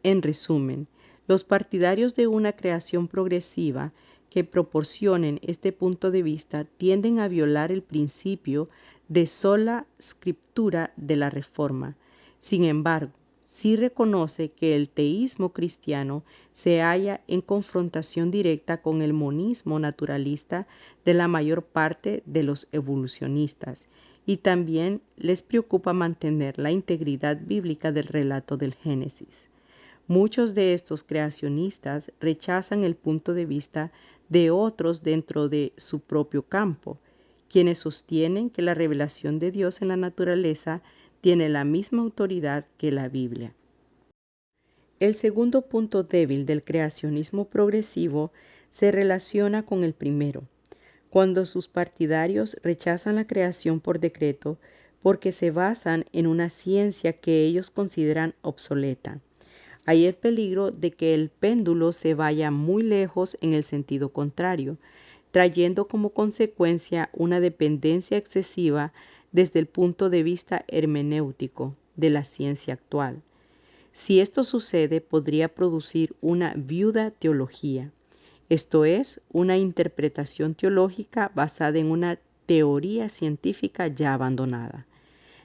En resumen, los partidarios de una creación progresiva que proporcionen este punto de vista tienden a violar el principio de sola scriptura de la Reforma. Sin embargo, sí reconoce que el teísmo cristiano se halla en confrontación directa con el monismo naturalista de la mayor parte de los evolucionistas, y también les preocupa mantener la integridad bíblica del relato del Génesis. Muchos de estos creacionistas rechazan el punto de vista de otros dentro de su propio campo, quienes sostienen que la revelación de Dios en la naturaleza tiene la misma autoridad que la Biblia. El segundo punto débil del creacionismo progresivo se relaciona con el primero, cuando sus partidarios rechazan la creación por decreto porque se basan en una ciencia que ellos consideran obsoleta. Hay el peligro de que el péndulo se vaya muy lejos en el sentido contrario, trayendo como consecuencia una dependencia excesiva desde el punto de vista hermenéutico de la ciencia actual. Si esto sucede, podría producir una viuda teología, esto es, una interpretación teológica basada en una teoría científica ya abandonada.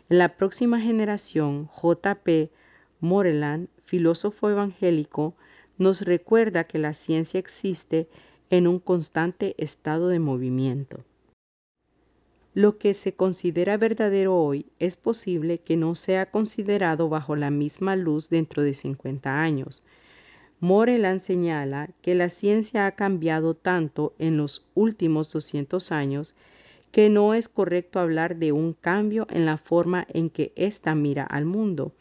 En la próxima generación, J.P. Moreland, filósofo evangélico, nos recuerda que la ciencia existe en un constante estado de movimiento. Lo que se considera verdadero hoy es posible que no sea considerado bajo la misma luz dentro de 50 años. Moreland señala que la ciencia ha cambiado tanto en los últimos 200 años que no es correcto hablar de un cambio en la forma en que ésta mira al mundo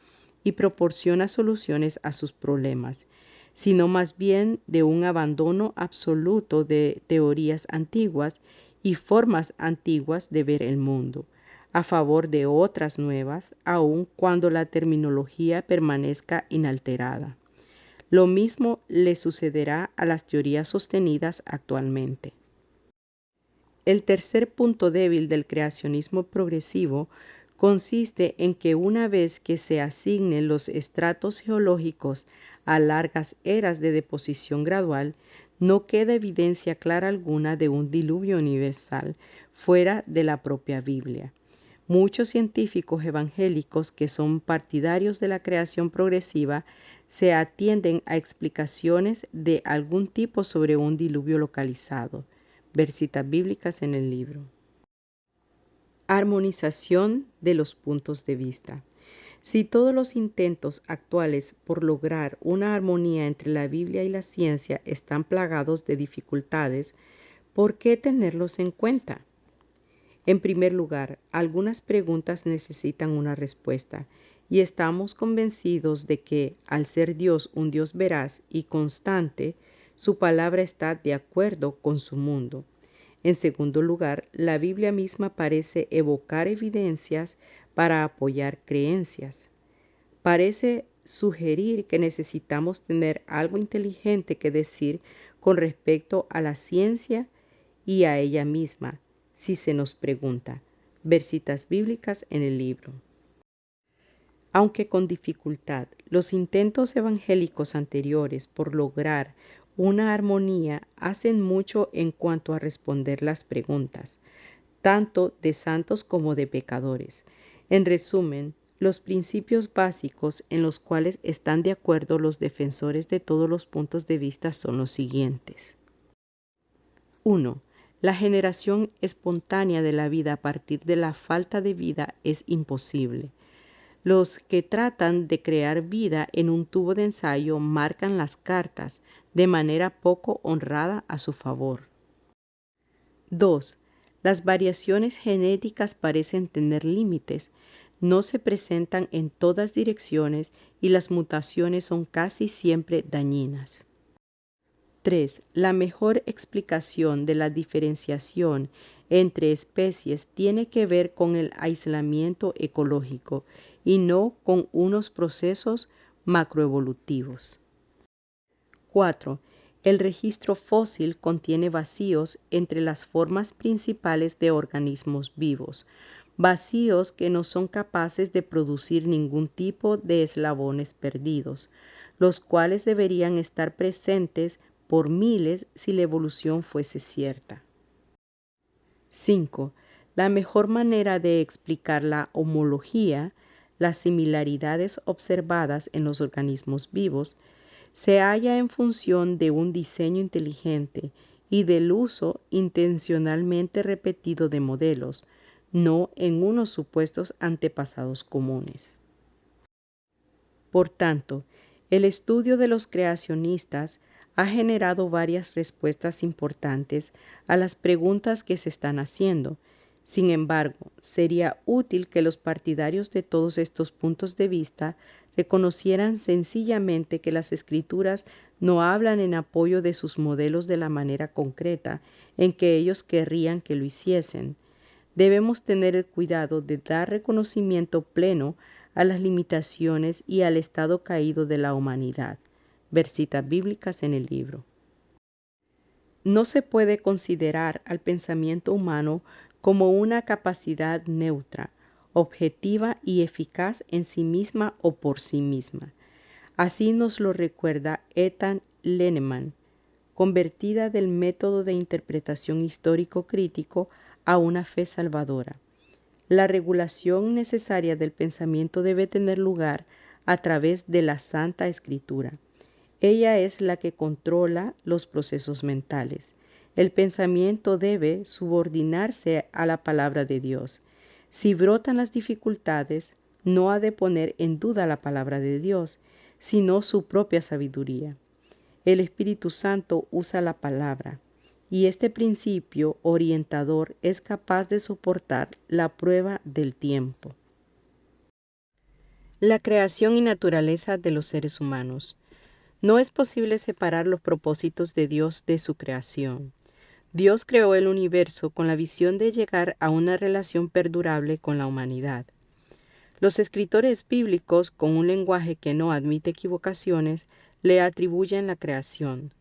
y proporciona soluciones a sus problemas, sino más bien de un abandono absoluto de teorías antiguas y formas antiguas de ver el mundo, a favor de otras nuevas, aun cuando la terminología permanezca inalterada. Lo mismo le sucederá a las teorías sostenidas actualmente. El tercer punto débil del creacionismo progresivo consiste en que una vez que se asignen los estratos geológicos a largas eras de deposición gradual, no queda evidencia clara alguna de un diluvio universal fuera de la propia Biblia. Muchos científicos evangélicos que son partidarios de la creación progresiva se atienden a explicaciones de algún tipo sobre un diluvio localizado. Ver citas bíblicas en el libro. Armonización de los puntos de vista. Si todos los intentos actuales por lograr una armonía entre la Biblia y la ciencia están plagados de dificultades, ¿por qué tenerlos en cuenta? En primer lugar, algunas preguntas necesitan una respuesta, y estamos convencidos de que, al ser Dios un Dios veraz y constante, su palabra está de acuerdo con su mundo. En segundo lugar, la Biblia misma parece evocar evidencias para apoyar creencias. Parece sugerir que necesitamos tener algo inteligente que decir con respecto a la ciencia y a ella misma, si se nos pregunta. Ver citas bíblicas en el libro. Aunque con dificultad, los intentos evangélicos anteriores por lograr una armonía hacen mucho en cuanto a responder las preguntas, tanto de santos como de pecadores. En resumen, los principios básicos en los cuales están de acuerdo los defensores de todos los puntos de vista son los siguientes. 1. La generación espontánea de la vida a partir de la falta de vida es imposible. Los que tratan de crear vida en un tubo de ensayo marcan las cartas de manera poco honrada a su favor. 2. Las variaciones genéticas parecen tener límites, no se presentan en todas direcciones y las mutaciones son casi siempre dañinas. 3. La mejor explicación de la diferenciación entre especies tiene que ver con el aislamiento ecológico y no con unos procesos macroevolutivos. 4. El registro fósil contiene vacíos entre las formas principales de organismos vivos, vacíos que no son capaces de producir ningún tipo de eslabones perdidos, los cuales deberían estar presentes por miles si la evolución fuese cierta. 5. La mejor manera de explicar la homología, las similaridades observadas en los organismos vivos, se halla en función de un diseño inteligente y del uso intencionalmente repetido de modelos, no en unos supuestos antepasados comunes. Por tanto, el estudio de los creacionistas ha generado varias respuestas importantes a las preguntas que se están haciendo. Sin embargo, sería útil que los partidarios de todos estos puntos de vista reconocieran sencillamente que las Escrituras no hablan en apoyo de sus modelos de la manera concreta en que ellos querrían que lo hiciesen. Debemos tener el cuidado de dar reconocimiento pleno a las limitaciones y al estado caído de la humanidad. Ver citas bíblicas en el libro. No se puede considerar al pensamiento humano como una capacidad neutra, objetiva y eficaz en sí misma o por sí misma. Así nos lo recuerda Ethan Lenneman, convertida del método de interpretación histórico-crítico a una fe salvadora. La regulación necesaria del pensamiento debe tener lugar a través de la Santa Escritura. Ella es la que controla los procesos mentales. El pensamiento debe subordinarse a la palabra de Dios. Si brotan las dificultades, no ha de poner en duda la palabra de Dios, sino su propia sabiduría. El Espíritu Santo usa la palabra, y este principio orientador es capaz de soportar la prueba del tiempo. La creación y naturaleza de los seres humanos. No es posible separar los propósitos de Dios de su creación. Dios creó el universo con la visión de llegar a una relación perdurable con la humanidad. Los escritores bíblicos, con un lenguaje que no admite equivocaciones, le atribuyen la creación,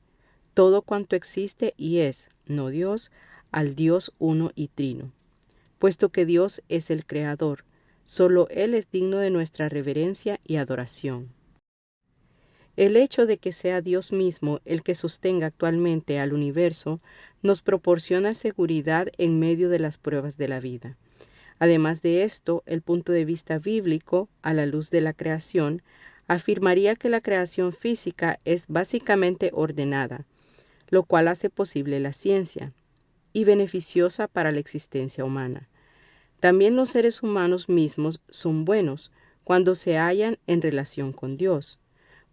todo cuanto existe y es, no Dios, al Dios uno y trino. Puesto que Dios es el creador, solo Él es digno de nuestra reverencia y adoración. El hecho de que sea Dios mismo el que sostenga actualmente al universo nos proporciona seguridad en medio de las pruebas de la vida. Además de esto, el punto de vista bíblico, a la luz de la creación, afirmaría que la creación física es básicamente ordenada, lo cual hace posible la ciencia, y beneficiosa para la existencia humana. También los seres humanos mismos son buenos cuando se hallan en relación con Dios.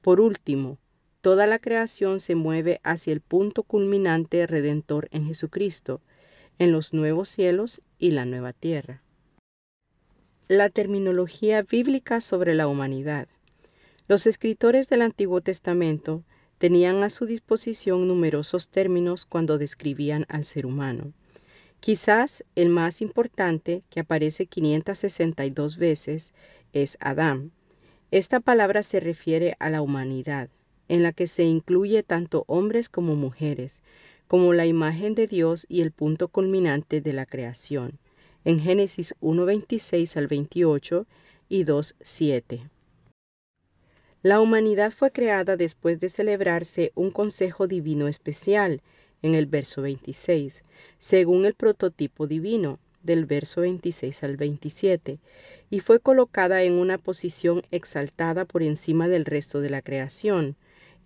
Por último, toda la creación se mueve hacia el punto culminante redentor en Jesucristo, en los nuevos cielos y la nueva tierra. La terminología bíblica sobre la humanidad. Los escritores del Antiguo Testamento tenían a su disposición numerosos términos cuando describían al ser humano. Quizás el más importante, que aparece 562 veces, es Adán. Esta palabra se refiere a la humanidad, en la que se incluye tanto hombres como mujeres, como la imagen de Dios y el punto culminante de la creación, en Génesis 1:26 al 28 y 2:7. La humanidad fue creada después de celebrarse un consejo divino especial, en el verso 26, según el prototipo divino, del verso 26 al 27, y fue colocada en una posición exaltada por encima del resto de la creación,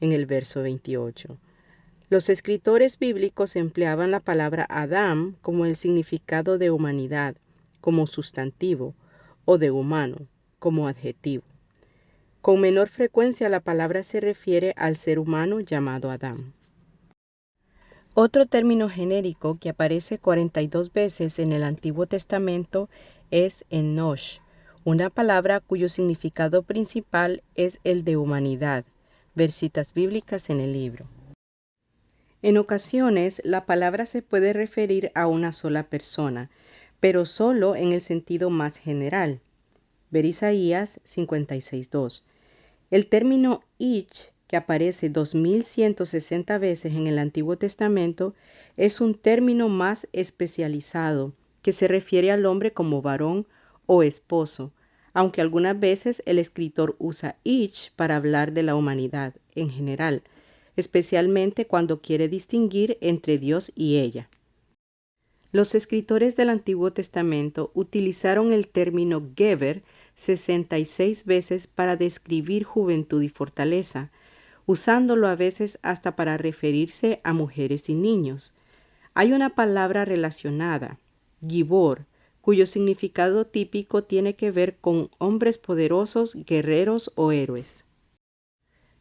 en el verso 28. Los escritores bíblicos empleaban la palabra Adán como el significado de humanidad, como sustantivo, o de humano, como adjetivo. Con menor frecuencia la palabra se refiere al ser humano llamado Adán. Otro término genérico que aparece 42 veces en el Antiguo Testamento es Enosh, una palabra cuyo significado principal es el de humanidad. Ver citas bíblicas en el libro. En ocasiones, la palabra se puede referir a una sola persona, pero solo en el sentido más general. Ver Isaías 56:2. El término Ich, que aparece 2160 veces en el Antiguo Testamento, es un término más especializado, que se refiere al hombre como varón o esposo, aunque algunas veces el escritor usa Ich para hablar de la humanidad en general, especialmente cuando quiere distinguir entre Dios y ella. Los escritores del Antiguo Testamento utilizaron el término Geber 66 veces para describir juventud y fortaleza, usándolo a veces hasta para referirse a mujeres y niños. Hay una palabra relacionada, Gibor, cuyo significado típico tiene que ver con hombres poderosos, guerreros o héroes.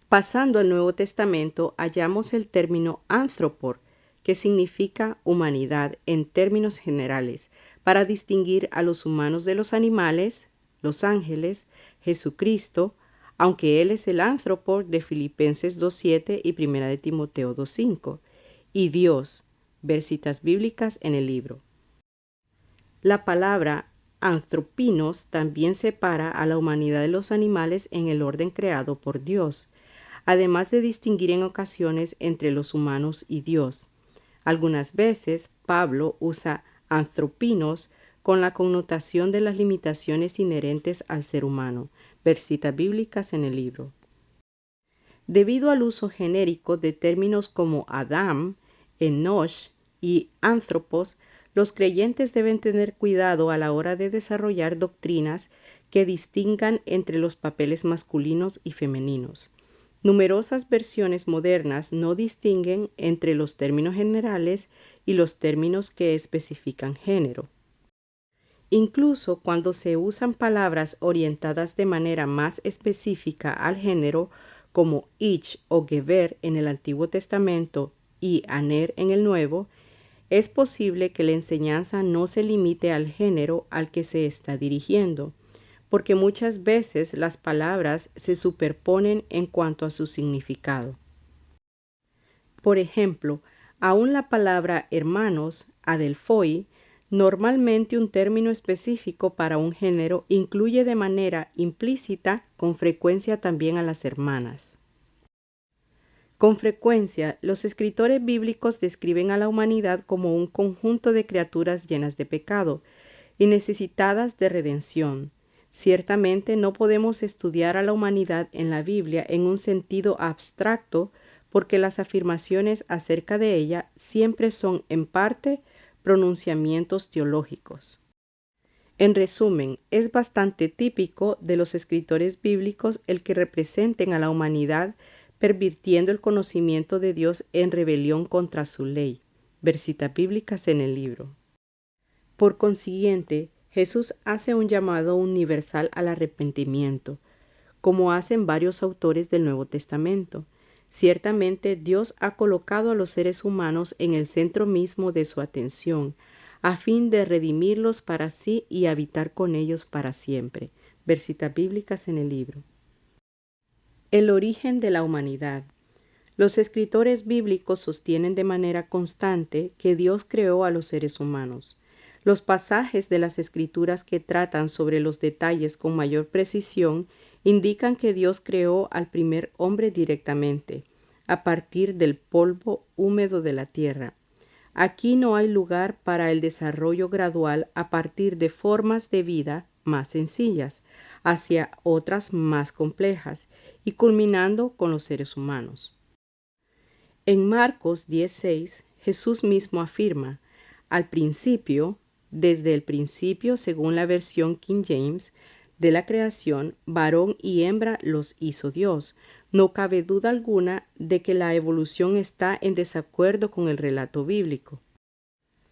Pasando al Nuevo Testamento, hallamos el término anthropor, que significa humanidad en términos generales, para distinguir a los humanos de los animales, los ángeles, Jesucristo, aunque Él es el anthropor de Filipenses 2:7 y 1 de Timoteo 2:5, y Dios, ver citas bíblicas en el libro. La palabra anthropinos también separa a la humanidad de los animales en el orden creado por Dios, además de distinguir en ocasiones entre los humanos y Dios. Algunas veces Pablo usa anthropinos con la connotación de las limitaciones inherentes al ser humano. Ver citas bíblicas en el libro. Debido al uso genérico de términos como Adam, Enosh y Anthropos, los creyentes deben tener cuidado a la hora de desarrollar doctrinas que distingan entre los papeles masculinos y femeninos. Numerosas versiones modernas no distinguen entre los términos generales y los términos que especifican género. Incluso cuando se usan palabras orientadas de manera más específica al género, como Ich o Geber en el Antiguo Testamento y Aner en el Nuevo, es posible que la enseñanza no se limite al género al que se está dirigiendo. porque muchas veces las palabras se superponen en cuanto a su significado. Por ejemplo, aún la palabra hermanos, adelphoi, normalmente un término específico para un género, incluye de manera implícita con frecuencia también a las hermanas. Con frecuencia, los escritores bíblicos describen a la humanidad como un conjunto de criaturas llenas de pecado y necesitadas de redención. Ciertamente no podemos estudiar a la humanidad en la Biblia en un sentido abstracto porque las afirmaciones acerca de ella siempre son en parte pronunciamientos teológicos. En resumen, es bastante típico de los escritores bíblicos el que representen a la humanidad pervirtiendo el conocimiento de Dios en rebelión contra su ley. Versitas bíblicas en el libro. Por consiguiente, Jesús hace un llamado universal al arrepentimiento, como hacen varios autores del Nuevo Testamento. Ciertamente, Dios ha colocado a los seres humanos en el centro mismo de su atención, a fin de redimirlos para sí y habitar con ellos para siempre. Versitas bíblicas en el libro. El origen de la humanidad. Los escritores bíblicos sostienen de manera constante que Dios creó a los seres humanos. Los pasajes de las Escrituras que tratan sobre los detalles con mayor precisión indican que Dios creó al primer hombre directamente, a partir del polvo húmedo de la tierra. Aquí no hay lugar para el desarrollo gradual a partir de formas de vida más sencillas, hacia otras más complejas, y culminando con los seres humanos. En Marcos 10:6, Jesús mismo afirma, al principio, desde el principio, según la versión King James, de la creación, varón y hembra los hizo Dios. No cabe duda alguna de que la evolución está en desacuerdo con el relato bíblico.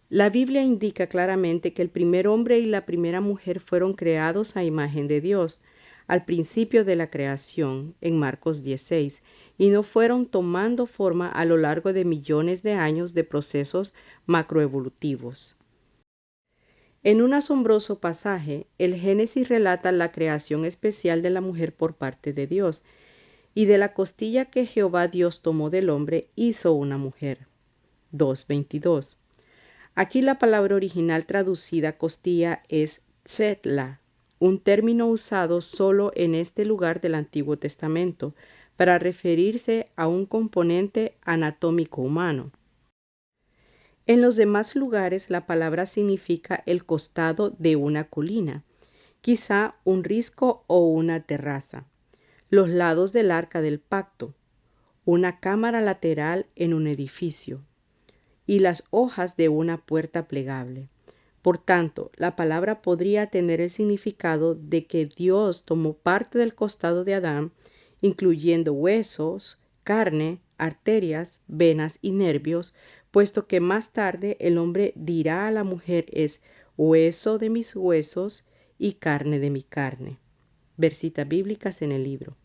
La Biblia indica claramente que el primer hombre y la primera mujer fueron creados a imagen de Dios, al principio de la creación, en Marcos 10:6, y no fueron tomando forma a lo largo de millones de años de procesos macroevolutivos. En un asombroso pasaje, el Génesis relata la creación especial de la mujer por parte de Dios, y de la costilla que Jehová Dios tomó del hombre hizo una mujer. 2:22. Aquí la palabra original traducida costilla es tzetla, un término usado solo en este lugar del Antiguo Testamento para referirse a un componente anatómico humano. En los demás lugares la palabra significa el costado de una colina, quizá un risco o una terraza, los lados del arca del pacto, una cámara lateral en un edificio, y las hojas de una puerta plegable. Por tanto, la palabra podría tener el significado de que Dios tomó parte del costado de Adán, incluyendo huesos, carne, arterias, venas y nervios, puesto que más tarde el hombre dirá a la mujer es hueso de mis huesos y carne de mi carne. Versitas bíblicas en el libro.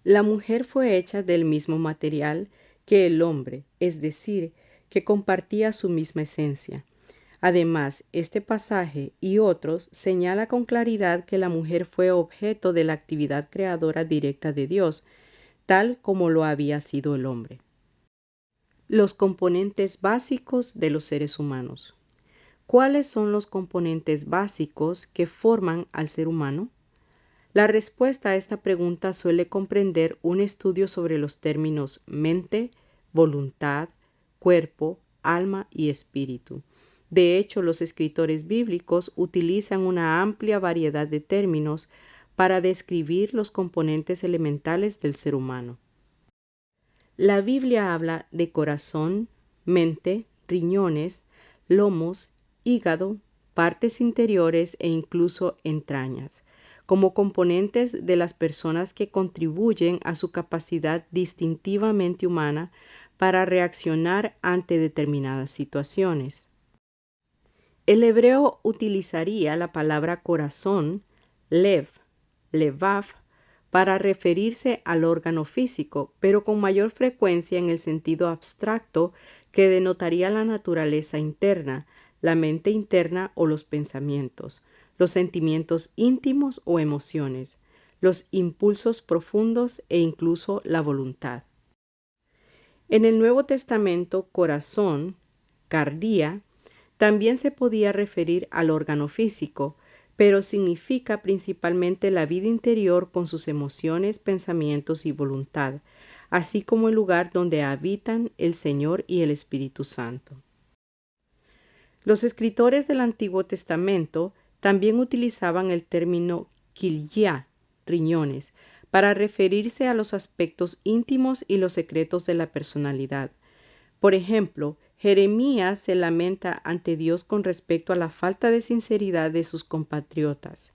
La mujer fue hecha del mismo material que el hombre, es decir, que compartía su misma esencia. Además, este pasaje y otros señala con claridad que la mujer fue objeto de la actividad creadora directa de Dios, tal como lo había sido el hombre. Los componentes básicos de los seres humanos. ¿Cuáles son los componentes básicos que forman al ser humano? La respuesta a esta pregunta suele comprender un estudio sobre los términos mente, voluntad, cuerpo, alma y espíritu. De hecho, los escritores bíblicos utilizan una amplia variedad de términos para describir los componentes elementales del ser humano. La Biblia habla de corazón, mente, riñones, lomos, hígado, partes interiores e incluso entrañas, como componentes de las personas que contribuyen a su capacidad distintivamente humana para reaccionar ante determinadas situaciones. El hebreo utilizaría la palabra corazón, lev, levav, para referirse al órgano físico, pero con mayor frecuencia en el sentido abstracto que denotaría la naturaleza interna, la mente interna o los pensamientos. los sentimientos íntimos o emociones, los impulsos profundos e incluso la voluntad. En el Nuevo Testamento, corazón, cardía, también se podía referir al órgano físico, pero significa principalmente la vida interior con sus emociones, pensamientos y voluntad, así como el lugar donde habitan el Señor y el Espíritu Santo. Los escritores del Antiguo Testamento también utilizaban el término kilya, riñones, para referirse a los aspectos íntimos y los secretos de la personalidad. Por ejemplo, Jeremías se lamenta ante Dios con respecto a la falta de sinceridad de sus compatriotas.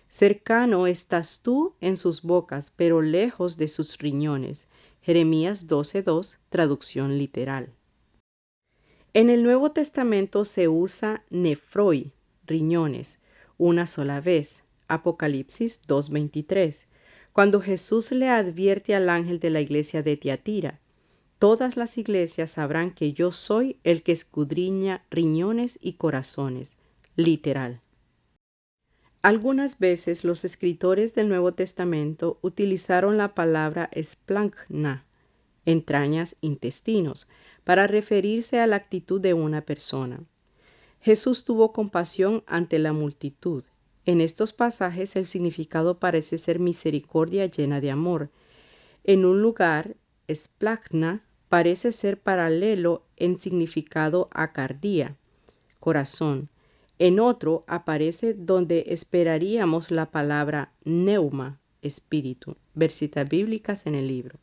Cercano estás tú en sus bocas, pero lejos de sus riñones. Jeremías 12:2, traducción literal. En el Nuevo Testamento se usa nefroi, riñones, una sola vez. Apocalipsis 2:23, cuando Jesús le advierte al ángel de la iglesia de Tiatira: todas las iglesias sabrán que yo soy el que escudriña riñones y corazones. Literal. Algunas veces los escritores del Nuevo Testamento utilizaron la palabra splancna, entrañas, intestinos, para referirse a la actitud de una persona. Jesús tuvo compasión ante la multitud. En estos pasajes el significado parece ser misericordia llena de amor. En un lugar, splachna parece ser paralelo en significado a cardía, corazón. En otro aparece donde esperaríamos la palabra neuma, espíritu. Versitas bíblicas en el libro.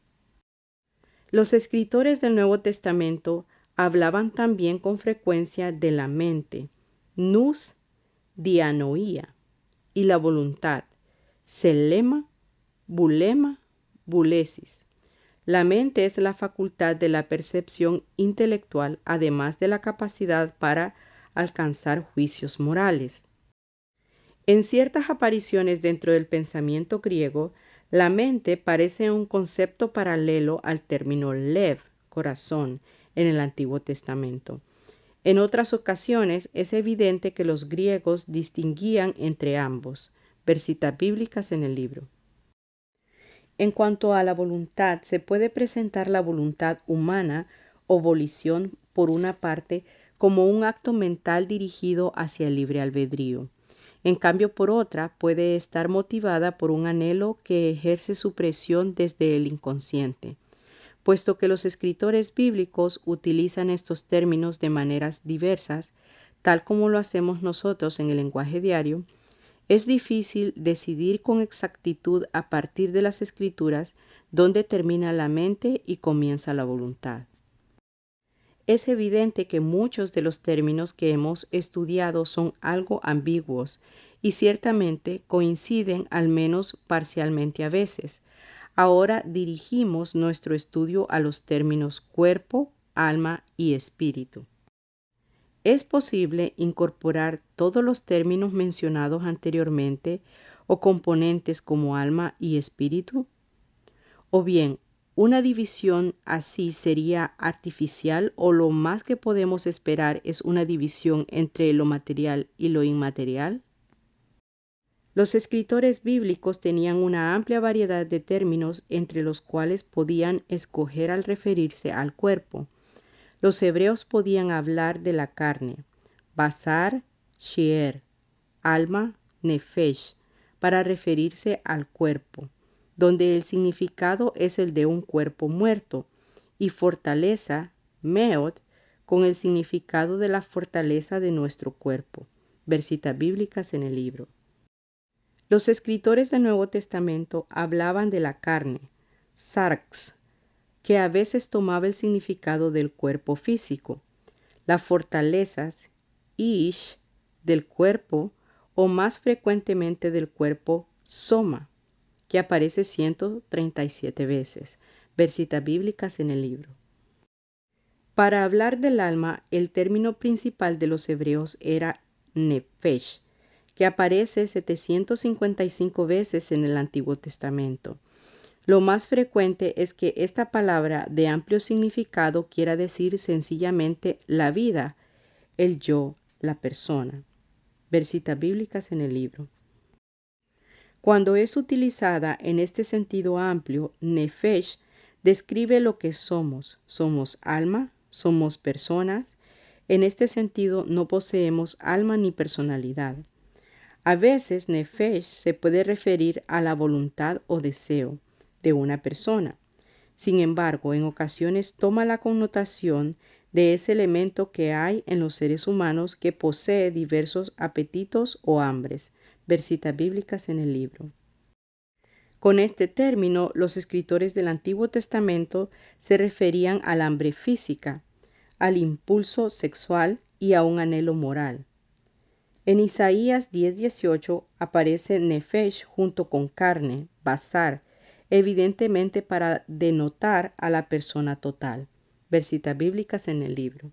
Los escritores del Nuevo Testamento hablaban también con frecuencia de la mente, nous dianoia, y la voluntad, selema, bulema, bulesis. La mente es la facultad de la percepción intelectual, además de la capacidad para alcanzar juicios morales. En ciertas apariciones dentro del pensamiento griego, la mente parece un concepto paralelo al término lev, corazón, en el Antiguo Testamento. En otras ocasiones es evidente que los griegos distinguían entre ambos. Versitas bíblicas en el libro. En cuanto a la voluntad, se puede presentar la voluntad humana o volición por una parte como un acto mental dirigido hacia el libre albedrío. En cambio, por otra, puede estar motivada por un anhelo que ejerce su presión desde el inconsciente. Puesto que los escritores bíblicos utilizan estos términos de maneras diversas, tal como lo hacemos nosotros en el lenguaje diario, es difícil decidir con exactitud a partir de las escrituras dónde termina la mente y comienza la voluntad. Es evidente que muchos de los términos que hemos estudiado son algo ambiguos y ciertamente coinciden al menos parcialmente a veces. Ahora dirigimos nuestro estudio a los términos cuerpo, alma y espíritu. ¿Es posible incorporar todos los términos mencionados anteriormente o componentes como alma y espíritu? O bien, ¿una división así sería artificial o lo más que podemos esperar es una división entre lo material y lo inmaterial? Los escritores bíblicos tenían una amplia variedad de términos entre los cuales podían escoger al referirse al cuerpo. Los hebreos podían hablar de la carne, basar, sheer, alma, nefesh, para referirse al cuerpo, donde el significado es el de un cuerpo muerto, y fortaleza, meod, con el significado de la fortaleza de nuestro cuerpo. Versitas bíblicas en el libro. Los escritores del Nuevo Testamento hablaban de la carne, sarx, que a veces tomaba el significado del cuerpo físico, las fortalezas, ish, del cuerpo, o más frecuentemente del cuerpo, soma, que aparece 137 veces. Versitas bíblicas en el libro. Para hablar del alma, el término principal de los hebreos era nefesh, que aparece 755 veces en el Antiguo Testamento. Lo más frecuente es que esta palabra de amplio significado quiera decir sencillamente la vida, el yo, la persona. Ver citas bíblicas en el libro. Cuando es utilizada en este sentido amplio, nefesh describe lo que somos. Somos alma, somos personas. En este sentido no poseemos alma ni personalidad. A veces nefesh se puede referir a la voluntad o deseo de una persona. Sin embargo, en ocasiones toma la connotación de ese elemento que hay en los seres humanos que posee diversos apetitos o hambres. Ver citas bíblicas en el libro. Con este término, los escritores del Antiguo Testamento se referían al hambre física, al impulso sexual y a un anhelo moral. En Isaías 10:18 aparece nefesh junto con carne, basar, evidentemente para denotar a la persona total. Ver citas bíblicas en el libro.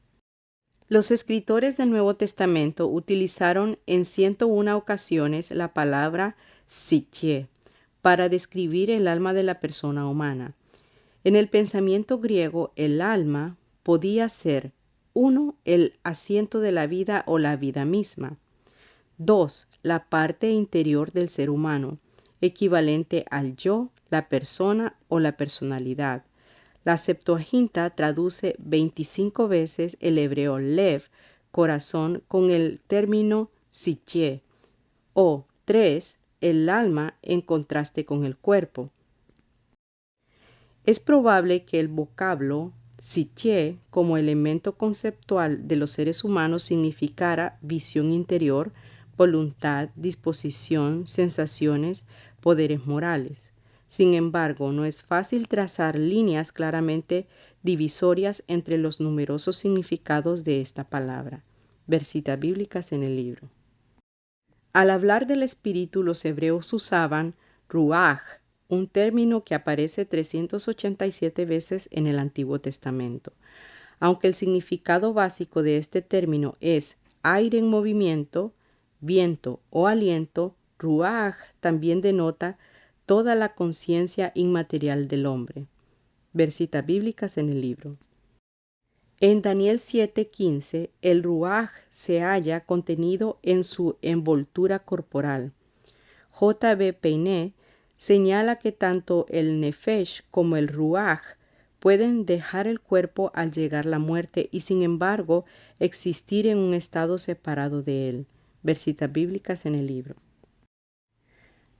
Los escritores del Nuevo Testamento utilizaron en 101 ocasiones la palabra psique para describir el alma de la persona humana. En el pensamiento griego, el alma podía ser 1. El asiento de la vida o la vida misma. 2. La parte interior del ser humano, equivalente al yo, la persona o la personalidad. La Septuaginta traduce 25 veces el hebreo lev, corazón, con el término psique, o 3, el alma en contraste con el cuerpo. Es probable que el vocablo psique como elemento conceptual de los seres humanos significara visión interior, voluntad, disposición, sensaciones, poderes morales. Sin embargo, no es fácil trazar líneas claramente divisorias entre los numerosos significados de esta palabra. Ver citas bíblicas en el libro. Al hablar del espíritu, los hebreos usaban ruaj, un término que aparece 387 veces en el Antiguo Testamento. Aunque el significado básico de este término es aire en movimiento, viento o aliento, ruaj también denota toda la conciencia inmaterial del hombre. Ver citas bíblicas en el libro. En Daniel 7:15, el ruaj se halla contenido en su envoltura corporal. J.B. Peiné señala que tanto el nefesh como el ruaj pueden dejar el cuerpo al llegar la muerte y sin embargo existir en un estado separado de él. Ver citas bíblicas en el libro.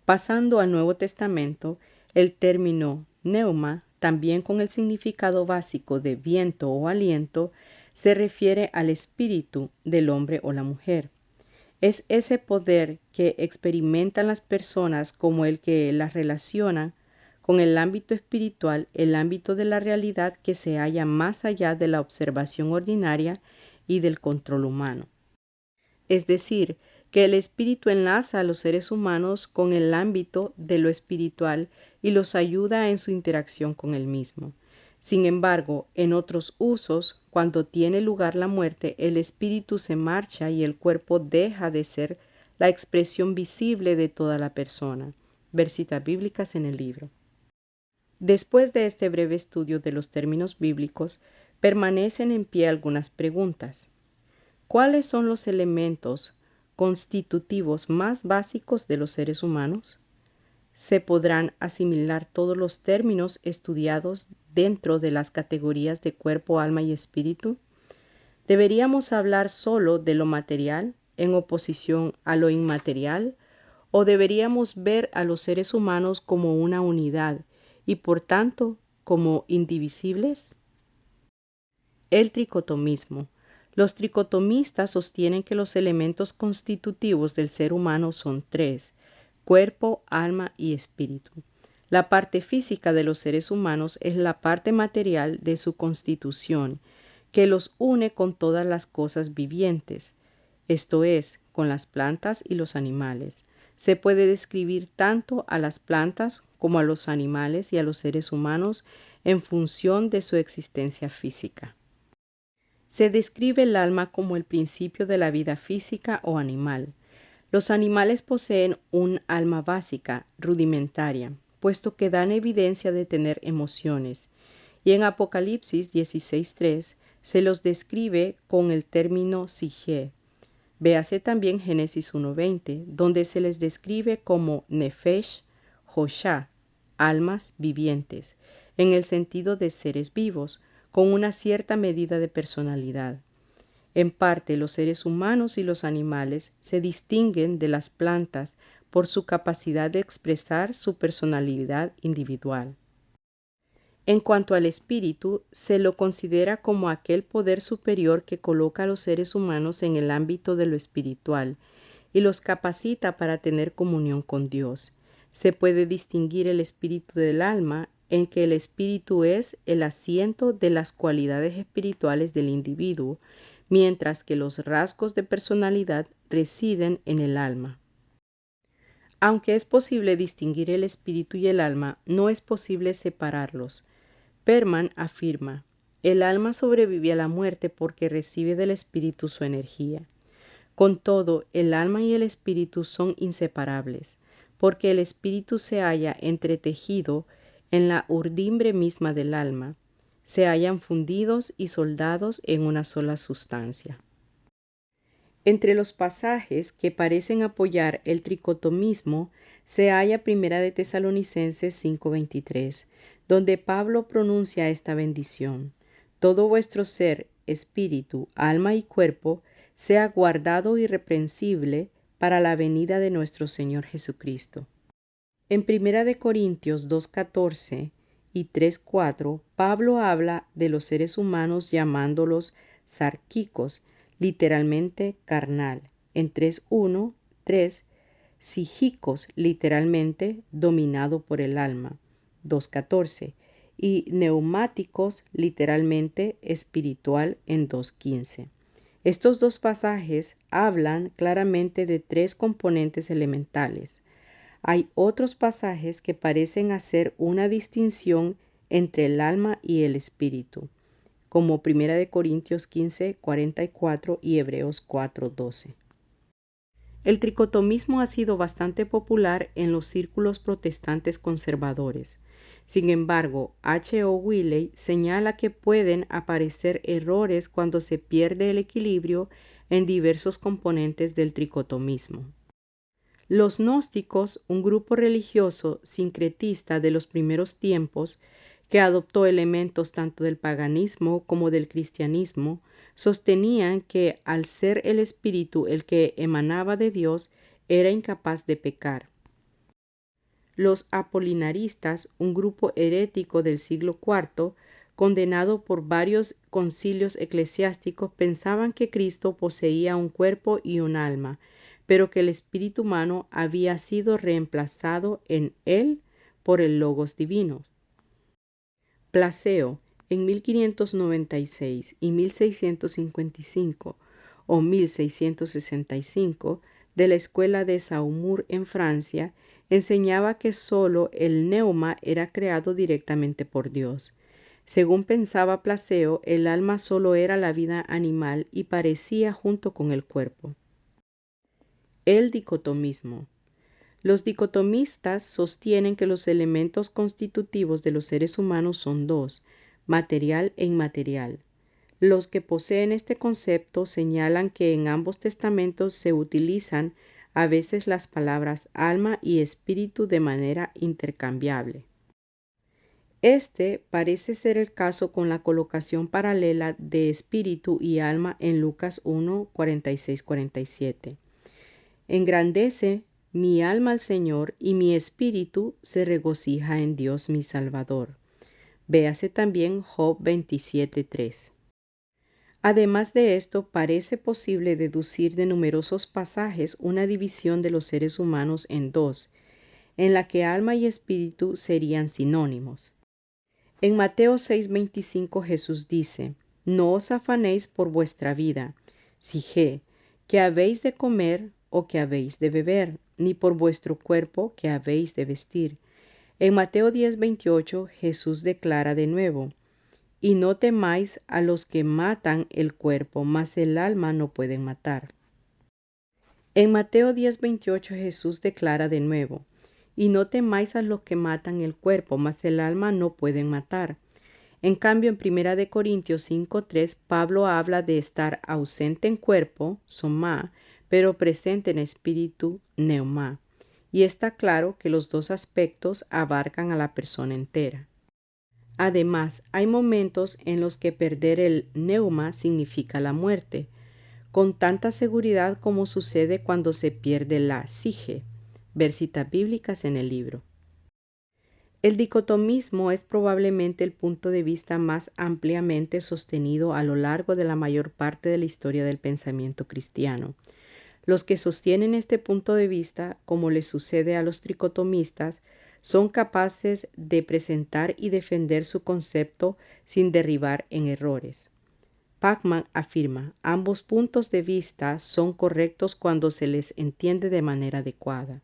Pasando al Nuevo Testamento, el término pneuma, también con el significado básico de viento o aliento, se refiere al espíritu del hombre o la mujer. Es ese poder que experimentan las personas como el que las relaciona con el ámbito espiritual, el ámbito de la realidad que se halla más allá de la observación ordinaria y del control humano. Es decir, que el espíritu enlaza a los seres humanos con el ámbito de lo espiritual y los ayuda en su interacción con el mismo. Sin embargo, en otros usos, cuando tiene lugar la muerte, el espíritu se marcha y el cuerpo deja de ser la expresión visible de toda la persona. Ver citas bíblicas en el libro. Después de este breve estudio de los términos bíblicos, permanecen en pie algunas preguntas. ¿Cuáles son los elementos constitutivos más básicos de los seres humanos? ¿Se podrán asimilar todos los términos estudiados dentro de las categorías de cuerpo, alma y espíritu? ¿Deberíamos hablar solo de lo material en oposición a lo inmaterial? ¿O deberíamos ver a los seres humanos como una unidad y por tanto como indivisibles? El tricotomismo. Los tricotomistas sostienen que los elementos constitutivos del ser humano son 3: cuerpo, alma y espíritu. La parte física de los seres humanos es la parte material de su constitución, que los une con todas las cosas vivientes, esto es, con las plantas y los animales. Se puede describir tanto a las plantas como a los animales y a los seres humanos en función de su existencia física. Se describe el alma como el principio de la vida física o animal. Los animales poseen un alma básica, rudimentaria, puesto que dan evidencia de tener emociones, y en Apocalipsis 16:3 se los describe con el término psique. Véase también Génesis 1:20, donde se les describe como Nefesh Hoshá, almas vivientes, en el sentido de seres vivos, con una cierta medida de personalidad. En parte, los seres humanos y los animales se distinguen de las plantas por su capacidad de expresar su personalidad individual. En cuanto al espíritu, se lo considera como aquel poder superior que coloca a los seres humanos en el ámbito de lo espiritual y los capacita para tener comunión con Dios. Se puede distinguir el espíritu del alma en que el espíritu es el asiento de las cualidades espirituales del individuo, mientras que los rasgos de personalidad residen en el alma. Aunque es posible distinguir el espíritu y el alma, no es posible separarlos. Perman afirma, el alma sobrevive a la muerte porque recibe del espíritu su energía. Con todo, el alma y el espíritu son inseparables, porque el espíritu se halla entretejido en la urdimbre misma del alma, se hallan fundidos y soldados en una sola sustancia. Entre los pasajes que parecen apoyar el tricotomismo se halla 1 de Tesalonicenses 5:23, donde Pablo pronuncia esta bendición: todo vuestro ser, espíritu, alma y cuerpo sea guardado irreprensible para la venida de nuestro Señor Jesucristo. En 1 de Corintios 2:14 y 3:4, Pablo habla de los seres humanos llamándolos sárquicos, literalmente carnal. En 3:1-3, psíquicos, literalmente dominado por el alma. 2:14, y neumáticos, literalmente espiritual, en 2:15. Estos dos pasajes hablan claramente de tres componentes elementales. Hay otros pasajes que parecen hacer una distinción entre el alma y el espíritu, como 1 de Corintios 15:44 y Hebreos 4:12. El tricotomismo ha sido bastante popular en los círculos protestantes conservadores. Sin embargo, H. O. Wiley señala que pueden aparecer errores cuando se pierde el equilibrio en diversos componentes del tricotomismo. Los gnósticos, un grupo religioso sincretista de los primeros tiempos, que adoptó elementos tanto del paganismo como del cristianismo, sostenían que al ser el espíritu el que emanaba de Dios, era incapaz de pecar. Los apolinaristas, un grupo herético del siglo IV, condenado por varios concilios eclesiásticos, pensaban que Cristo poseía un cuerpo y un alma, pero que el espíritu humano había sido reemplazado en él por el Logos divino. Placeo, en 1596 y 1655 o 1665, de la escuela de Saumur en Francia, enseñaba que sólo el neuma era creado directamente por Dios. Según pensaba Placeo, el alma solo era la vida animal y parecía junto con el cuerpo. El dicotomismo. Los dicotomistas sostienen que los elementos constitutivos de los seres humanos son dos, material e inmaterial. Los que poseen este concepto señalan que en ambos testamentos se utilizan a veces las palabras alma y espíritu de manera intercambiable. Este parece ser el caso con la colocación paralela de espíritu y alma en Lucas 1, 46-47. Engrandece mi alma al Señor y mi espíritu se regocija en Dios mi Salvador. Véase también Job 27:3. Además de esto, parece posible deducir de numerosos pasajes una división de los seres humanos en dos, en la que alma y espíritu serían sinónimos. En Mateo 6:25 Jesús dice: no os afanéis por vuestra vida, qué habéis de comer o qué habéis de beber, ni por vuestro cuerpo qué habéis de vestir. En Mateo 10:28 Jesús declara de nuevo: y no temáis a los que matan el cuerpo, mas el alma no pueden matar. En Mateo 10:28 Jesús declara de nuevo: y no temáis a los que matan el cuerpo, mas el alma no pueden matar. En cambio, en 1 Corintios 5:3, Pablo habla de estar ausente en cuerpo, soma, pero presente en espíritu, neuma. Y está claro que los dos aspectos abarcan a la persona entera. Además, hay momentos en los que perder el neuma significa la muerte, con tanta seguridad como sucede cuando se pierde la psique. Ver citas bíblicas en el libro. El dicotomismo es probablemente el punto de vista más ampliamente sostenido a lo largo de la mayor parte de la historia del pensamiento cristiano. Los que sostienen este punto de vista, como les sucede a los tricotomistas, son capaces de presentar y defender su concepto sin derribar en errores. Pacman afirma, ambos puntos de vista son correctos cuando se les entiende de manera adecuada.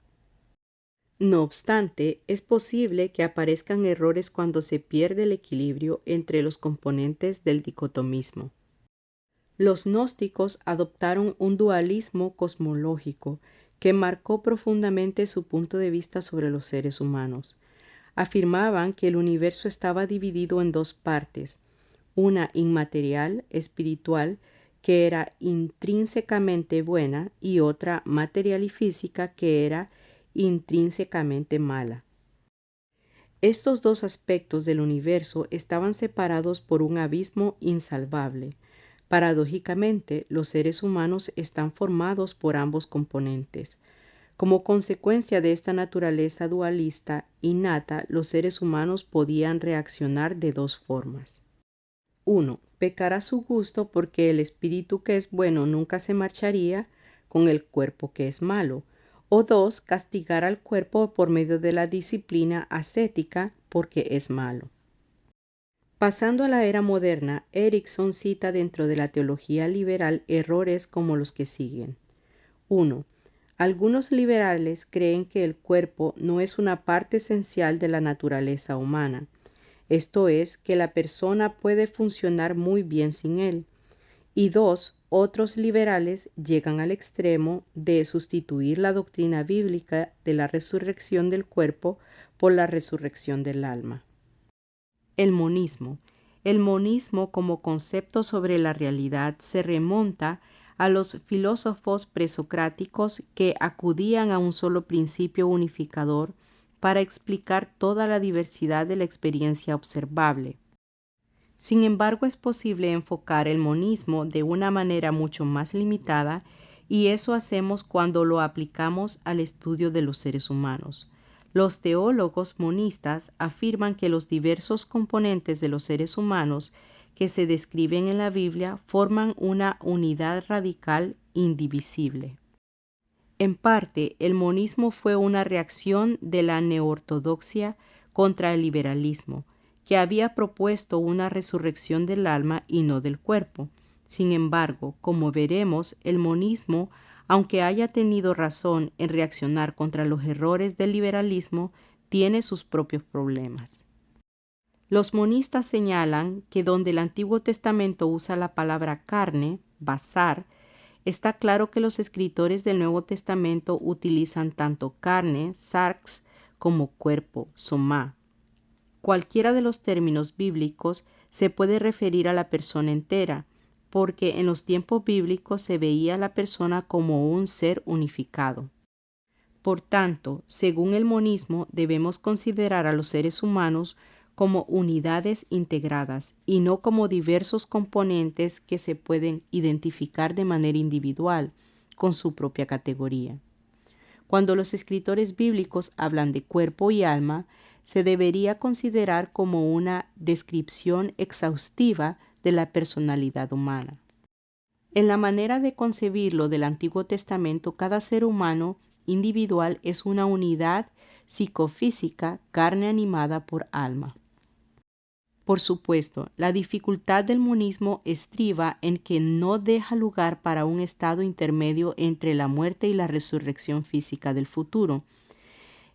No obstante, es posible que aparezcan errores cuando se pierde el equilibrio entre los componentes del dicotomismo. Los gnósticos adoptaron un dualismo cosmológico que marcó profundamente su punto de vista sobre los seres humanos. Afirmaban que el universo estaba dividido en dos partes, una inmaterial, espiritual, que era intrínsecamente buena, y otra material y física, que era intrínsecamente mala. Estos dos aspectos del universo estaban separados por un abismo insalvable. Paradójicamente, los seres humanos están formados por ambos componentes. Como consecuencia de esta naturaleza dualista innata, los seres humanos podían reaccionar de dos formas. 1. Pecar a su gusto porque el espíritu que es bueno nunca se marcharía con el cuerpo que es malo. O 2. Castigar al cuerpo por medio de la disciplina ascética porque es malo. Pasando a la era moderna, Erickson cita dentro de la teología liberal errores como los que siguen. 1. Algunos liberales creen que el cuerpo no es una parte esencial de la naturaleza humana. Esto es, que la persona puede funcionar muy bien sin él. Y 2. Otros liberales llegan al extremo de sustituir la doctrina bíblica de la resurrección del cuerpo por la resurrección del alma. El monismo. El monismo como concepto sobre la realidad se remonta a los filósofos presocráticos que acudían a un solo principio unificador para explicar toda la diversidad de la experiencia observable. Sin embargo, es posible enfocar el monismo de una manera mucho más limitada, y eso hacemos cuando lo aplicamos al estudio de los seres humanos. Los teólogos monistas afirman que los diversos componentes de los seres humanos que se describen en la Biblia forman una unidad radical indivisible. En parte, el monismo fue una reacción de la neortodoxia contra el liberalismo, que había propuesto una resurrección del alma y no del cuerpo. Sin embargo, como veremos, el monismo, aunque haya tenido razón en reaccionar contra los errores del liberalismo, tiene sus propios problemas. Los monistas señalan que donde el Antiguo Testamento usa la palabra carne, basar, está claro que los escritores del Nuevo Testamento utilizan tanto carne, sarx, como cuerpo, soma. Cualquiera de los términos bíblicos se puede referir a la persona entera, porque en los tiempos bíblicos se veía a la persona como un ser unificado. Por tanto, según el monismo, debemos considerar a los seres humanos como unidades integradas y no como diversos componentes que se pueden identificar de manera individual con su propia categoría. Cuando los escritores bíblicos hablan de cuerpo y alma, se debería considerar como una descripción exhaustiva de la personalidad humana. En la manera de concebirlo del Antiguo Testamento, cada ser humano individual es una unidad psicofísica, carne animada por alma. Por supuesto, la dificultad del monismo estriba en que no deja lugar para un estado intermedio entre la muerte y la resurrección física del futuro.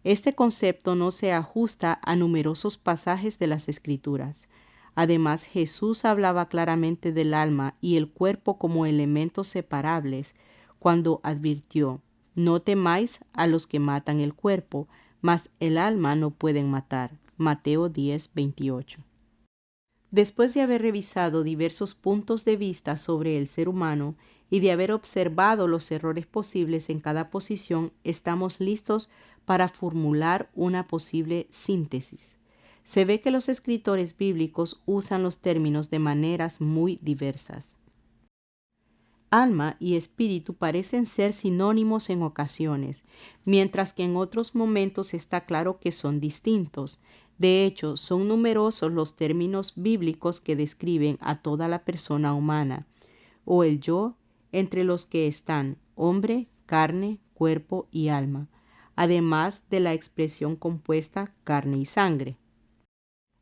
Este concepto no se ajusta a numerosos pasajes de las Escrituras. Además, Jesús hablaba claramente del alma y el cuerpo como elementos separables cuando advirtió: no temáis a los que matan el cuerpo, mas el alma no pueden matar. Mateo 10:28. Después de haber revisado diversos puntos de vista sobre el ser humano y de haber observado los errores posibles en cada posición, estamos listos para formular una posible síntesis. Se ve que los escritores bíblicos usan los términos de maneras muy diversas. Alma y espíritu parecen ser sinónimos en ocasiones, mientras que en otros momentos está claro que son distintos. De hecho, son numerosos los términos bíblicos que describen a toda la persona humana, o el yo, entre los que están hombre, carne, cuerpo y alma, además de la expresión compuesta carne y sangre.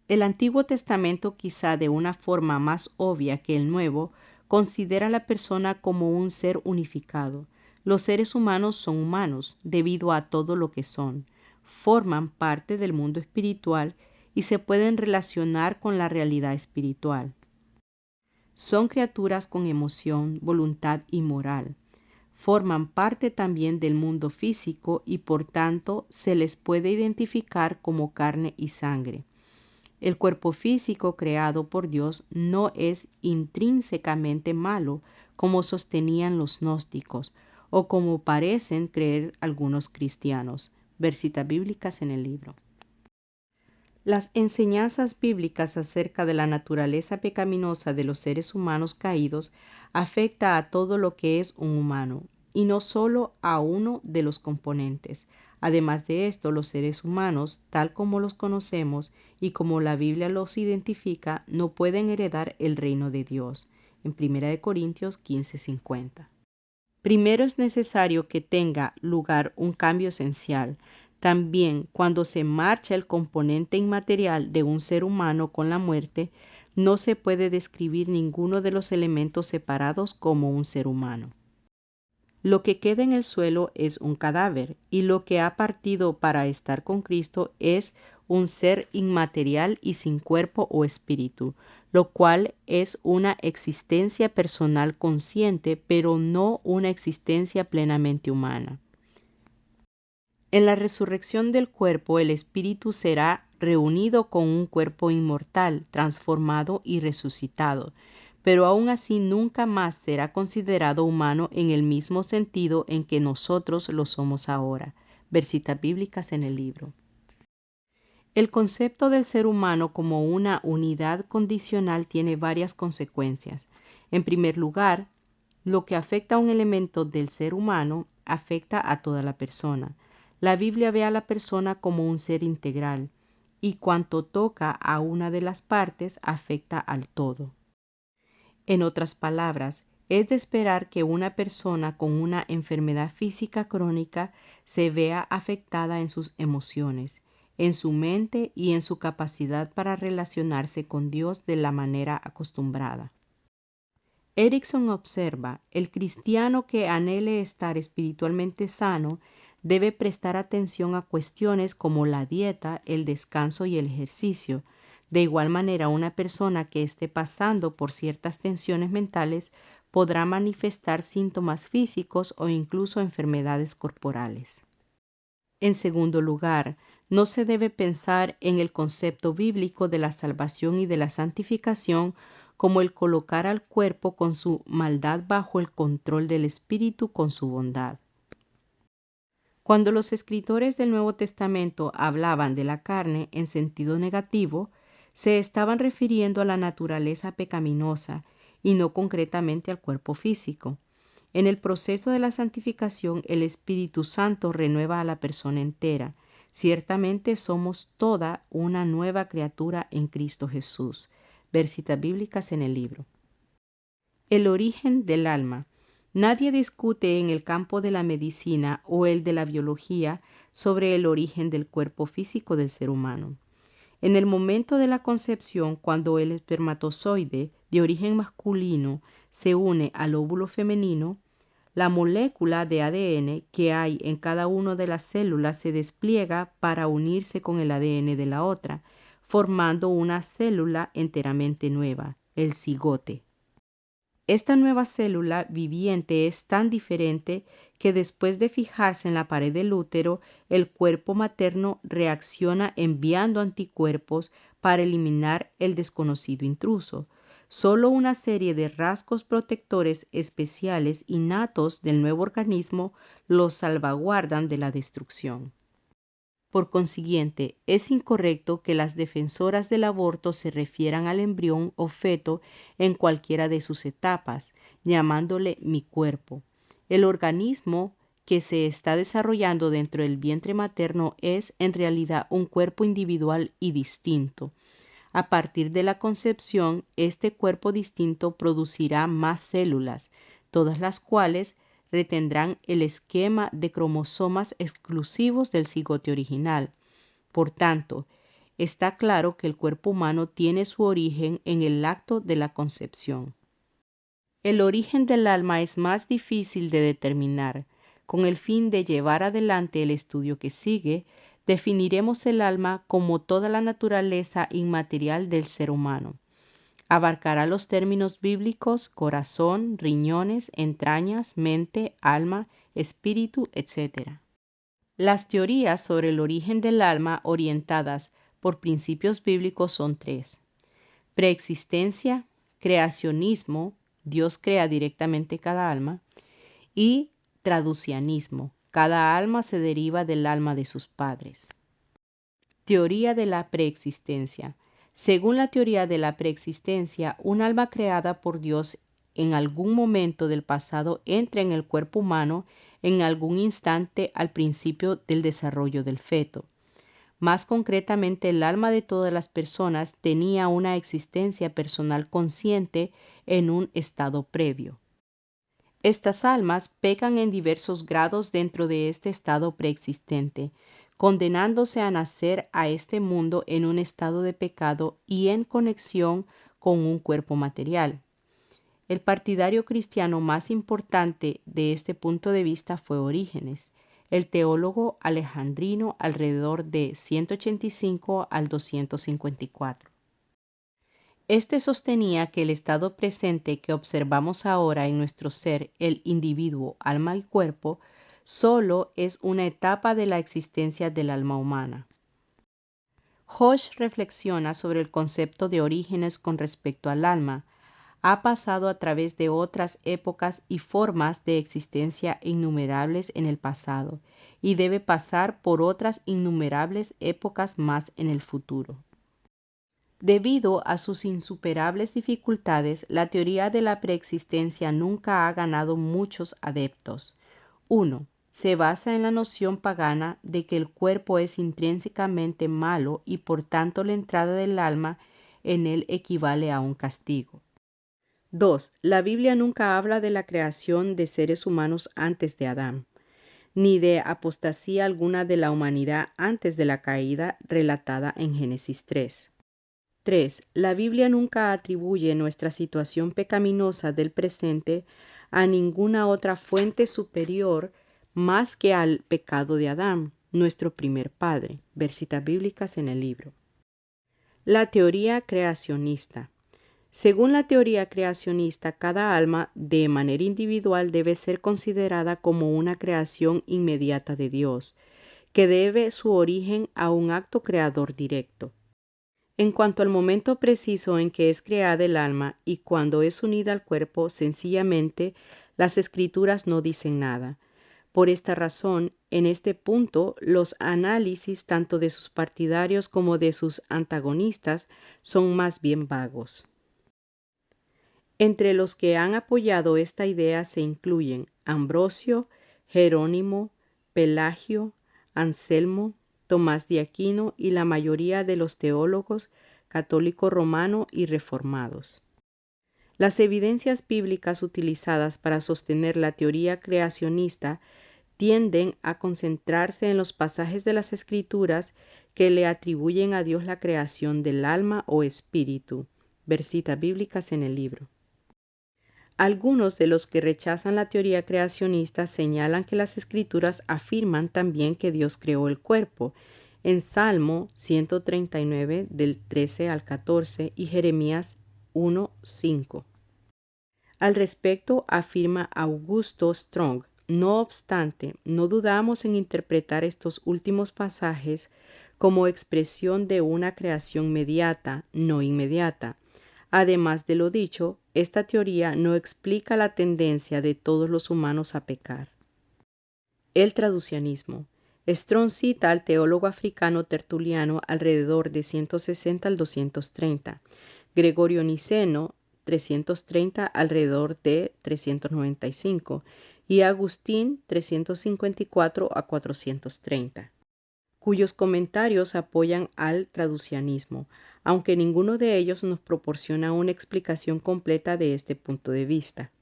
El Antiguo Testamento, quizá de una forma más obvia que el Nuevo, considera a la persona como un ser unificado. Los seres humanos son humanos debido a todo lo que son. Forman parte del mundo espiritual y se pueden relacionar con la realidad espiritual. Son criaturas con emoción, voluntad y moral. Forman parte también del mundo físico y por tanto se les puede identificar como carne y sangre. El cuerpo físico creado por Dios no es intrínsecamente malo, como sostenían los gnósticos, o como parecen creer algunos cristianos. Versitas bíblicas en el libro. Las enseñanzas bíblicas acerca de la naturaleza pecaminosa de los seres humanos caídos afecta a todo lo que es un humano, y no solo a uno de los componentes. Además de esto, los seres humanos, tal como los conocemos y como la Biblia los identifica, no pueden heredar el reino de Dios. En 1 Corintios 15:50. Primero es necesario que tenga lugar un cambio esencial. También, cuando se marcha el componente inmaterial de un ser humano con la muerte, no se puede describir ninguno de los elementos separados como un ser humano. Lo que queda en el suelo es un cadáver, y lo que ha partido para estar con Cristo es un ser inmaterial y sin cuerpo o espíritu, lo cual es una existencia personal consciente, pero no una existencia plenamente humana. En la resurrección del cuerpo, el espíritu será reunido con un cuerpo inmortal, transformado y resucitado, pero aún así nunca más será considerado humano en el mismo sentido en que nosotros lo somos ahora. Versitas bíblicas en el libro. El concepto del ser humano como una unidad condicional tiene varias consecuencias. En primer lugar, lo que afecta a un elemento del ser humano afecta a toda la persona. La Biblia ve a la persona como un ser integral, y cuanto toca a una de las partes afecta al todo. En otras palabras, es de esperar que una persona con una enfermedad física crónica se vea afectada en sus emociones, en su mente y en su capacidad para relacionarse con Dios de la manera acostumbrada. Erickson observa, el cristiano que anhele estar espiritualmente sano debe prestar atención a cuestiones como la dieta, el descanso y el ejercicio. De igual manera, una persona que esté pasando por ciertas tensiones mentales podrá manifestar síntomas físicos o incluso enfermedades corporales. En segundo lugar, no se debe pensar en el concepto bíblico de la salvación y de la santificación como el colocar al cuerpo con su maldad bajo el control del espíritu con su bondad. Cuando los escritores del Nuevo Testamento hablaban de la carne en sentido negativo, se estaban refiriendo a la naturaleza pecaminosa y no concretamente al cuerpo físico. En el proceso de la santificación, el Espíritu Santo renueva a la persona entera. Ciertamente somos toda una nueva criatura en Cristo Jesús. Versitas bíblicas en el libro. El origen del alma. Nadie discute en el campo de la medicina o el de la biología sobre el origen del cuerpo físico del ser humano. En el momento de la concepción, cuando el espermatozoide de origen masculino se une al óvulo femenino, la molécula de ADN que hay en cada una de las células se despliega para unirse con el ADN de la otra, formando una célula enteramente nueva, el cigote. Esta nueva célula viviente es tan diferente que después de fijarse en la pared del útero, el cuerpo materno reacciona enviando anticuerpos para eliminar el desconocido intruso. Solo una serie de rasgos protectores especiales innatos del nuevo organismo los salvaguardan de la destrucción. Por consiguiente, es incorrecto que las defensoras del aborto se refieran al embrión o feto en cualquiera de sus etapas, llamándole mi cuerpo. El organismo que se está desarrollando dentro del vientre materno es en realidad un cuerpo individual y distinto. A partir de la concepción, este cuerpo distinto producirá más células, todas las cuales retendrán el esquema de cromosomas exclusivos del cigote original. Por tanto, está claro que el cuerpo humano tiene su origen en el acto de la concepción. El origen del alma es más difícil de determinar. Con el fin de llevar adelante el estudio que sigue, definiremos el alma como toda la naturaleza inmaterial del ser humano. Abarcará los términos bíblicos corazón, riñones, entrañas, mente, alma, espíritu, etc. Las teorías sobre el origen del alma orientadas por principios bíblicos son tres: preexistencia, creacionismo, Dios crea directamente cada alma, y traducianismo, cada alma se deriva del alma de sus padres. Teoría de la preexistencia. Según la teoría de la preexistencia, un alma creada por Dios en algún momento del pasado entra en el cuerpo humano en algún instante al principio del desarrollo del feto. Más concretamente, el alma de todas las personas tenía una existencia personal consciente en un estado previo. Estas almas pecan en diversos grados dentro de este estado preexistente, condenándose a nacer a este mundo en un estado de pecado y en conexión con un cuerpo material. El partidario cristiano más importante de este punto de vista fue Orígenes, el teólogo alejandrino alrededor de 185 al 254. Este sostenía que el estado presente que observamos ahora en nuestro ser, el individuo, alma y cuerpo, solo es una etapa de la existencia del alma humana. Hodge reflexiona sobre el concepto de Orígenes con respecto al alma. Ha pasado a través de otras épocas y formas de existencia innumerables en el pasado, y debe pasar por otras innumerables épocas más en el futuro. Debido a sus insuperables dificultades, la teoría de la preexistencia nunca ha ganado muchos adeptos. 1. Se basa en la noción pagana de que el cuerpo es intrínsecamente malo y por tanto la entrada del alma en él equivale a un castigo. 2. La Biblia nunca habla de la creación de seres humanos antes de Adán, ni de apostasía alguna de la humanidad antes de la caída relatada en Génesis 3. 3. La Biblia nunca atribuye nuestra situación pecaminosa del presente a ninguna otra fuente superior más que al pecado de Adán, nuestro primer padre. Versitas bíblicas en el libro. La teoría creacionista. Según la teoría creacionista, cada alma, de manera individual, debe ser considerada como una creación inmediata de Dios, que debe su origen a un acto creador directo. En cuanto al momento preciso en que es creada el alma y cuando es unida al cuerpo, sencillamente, las escrituras no dicen nada. Por esta razón, en este punto, los análisis tanto de sus partidarios como de sus antagonistas son más bien vagos. Entre los que han apoyado esta idea se incluyen Ambrosio, Jerónimo, Pelagio, Anselmo, Tomás de Aquino y la mayoría de los teólogos católicos romanos y reformados. Las evidencias bíblicas utilizadas para sostener la teoría creacionista tienden a concentrarse en los pasajes de las Escrituras que le atribuyen a Dios la creación del alma o espíritu. Versitas bíblicas en el libro. Algunos de los que rechazan la teoría creacionista señalan que las Escrituras afirman también que Dios creó el cuerpo, en Salmo 139 del 13 al 14 y Jeremías 1:5. Al respecto afirma Augusto Strong: no obstante, no dudamos en interpretar estos últimos pasajes como expresión de una creación mediata, no inmediata. Además de lo dicho, esta teoría no explica la tendencia de todos los humanos a pecar. El traducianismo. Strong cita al teólogo africano Tertuliano alrededor de 160 al 230, Gregorio Niceno 330 alrededor de 395 y Agustín 354 a 430, cuyos comentarios apoyan al traducianismo, aunque ninguno de ellos nos proporciona una explicación completa de este punto de vista.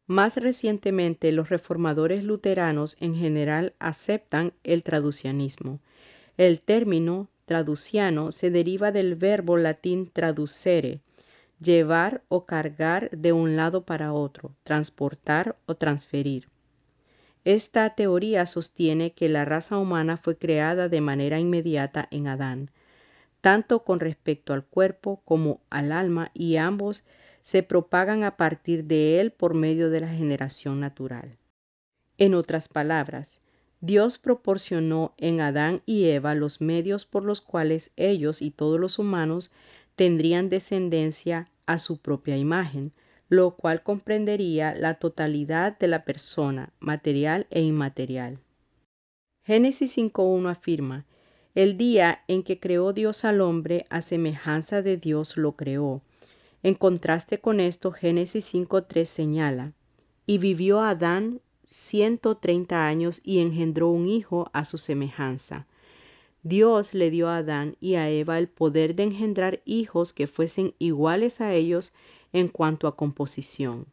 Más recientemente, los reformadores luteranos en general aceptan el traducianismo. El término traduciano se deriva del verbo latín traducere, llevar o cargar de un lado para otro, transportar o transferir. Esta teoría sostiene que la raza humana fue creada de manera inmediata en Adán, tanto con respecto al cuerpo como al alma, y ambos se propagan a partir de él por medio de la generación natural. En otras palabras, Dios proporcionó en Adán y Eva los medios por los cuales ellos y todos los humanos tendrían descendencia a su propia imagen, lo cual comprendería la totalidad de la persona, material e inmaterial. Génesis 5.1 afirma: el día en que creó Dios al hombre, a semejanza de Dios lo creó. En contraste con esto, Génesis 5.3 señala: y vivió Adán 130 años y engendró un hijo a su semejanza. Dios le dio a Adán y a Eva el poder de engendrar hijos que fuesen iguales a ellos en cuanto a composición.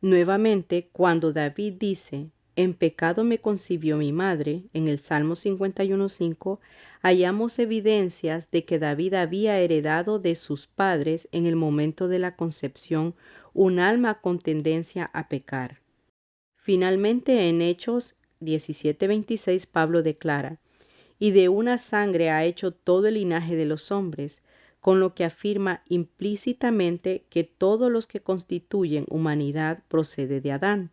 Nuevamente, cuando David dice: en pecado me concibió mi madre, en el Salmo 51.5, hallamos evidencias de que David había heredado de sus padres en el momento de la concepción un alma con tendencia a pecar. Finalmente, en Hechos 17.26, Pablo declara: y de una sangre ha hecho todo el linaje de los hombres, con lo que afirma implícitamente que todos los que constituyen humanidad procede de Adán.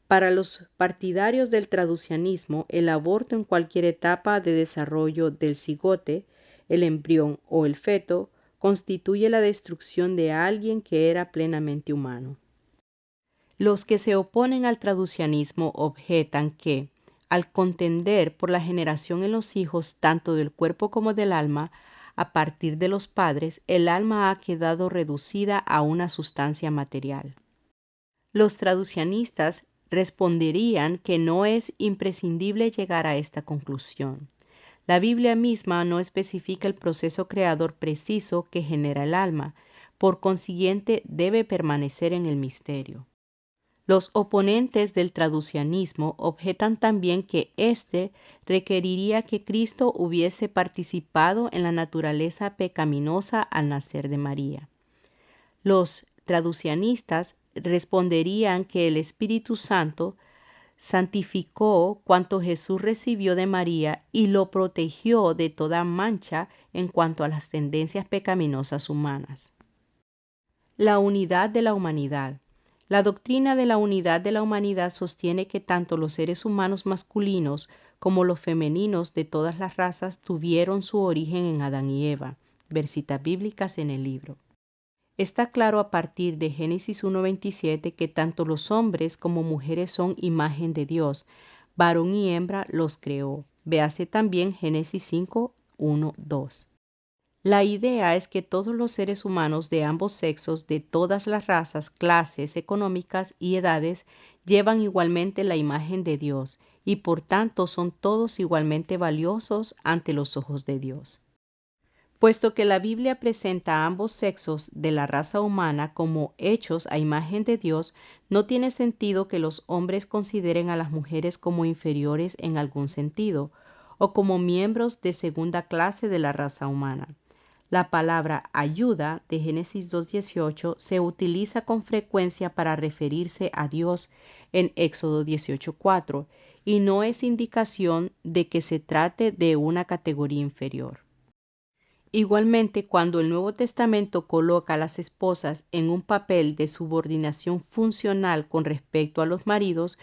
Para los partidarios del traducianismo, el aborto en cualquier etapa de desarrollo del cigote, el embrión o el feto, constituye la destrucción de alguien que era plenamente humano. Los que se oponen al traducianismo objetan que, al contender por la generación en los hijos tanto del cuerpo como del alma, a partir de los padres, el alma ha quedado reducida a una sustancia material. Los traducianistas responderían que no es imprescindible llegar a esta conclusión. La Biblia misma no especifica el proceso creador preciso que genera el alma, por consiguiente debe permanecer en el misterio. Los oponentes del traducianismo objetan también que éste requeriría que Cristo hubiese participado en la naturaleza pecaminosa al nacer de María. Los traducianistas responderían que el Espíritu Santo santificó cuanto Jesús recibió de María y lo protegió de toda mancha en cuanto a las tendencias pecaminosas humanas. La unidad de la humanidad. La doctrina de la unidad de la humanidad sostiene que tanto los seres humanos masculinos como los femeninos de todas las razas tuvieron su origen en Adán y Eva. Versitas bíblicas en el libro. Está claro a partir de Génesis 1.27 que tanto los hombres como mujeres son imagen de Dios. Varón y hembra los creó. Véase también Génesis 5.1.2. La idea es que todos los seres humanos de ambos sexos, de todas las razas, clases económicas y edades, llevan igualmente la imagen de Dios y por tanto son todos igualmente valiosos ante los ojos de Dios. Puesto que la Biblia presenta a ambos sexos de la raza humana como hechos a imagen de Dios, no tiene sentido que los hombres consideren a las mujeres como inferiores en algún sentido, o como miembros de segunda clase de la raza humana. La palabra ayuda de Génesis 2.18 se utiliza con frecuencia para referirse a Dios en Éxodo 18.4 y no es indicación de que se trate de una categoría inferior. Igualmente, cuando el Nuevo Testamento coloca a las esposas en un papel de subordinación funcional con respecto a los maridos,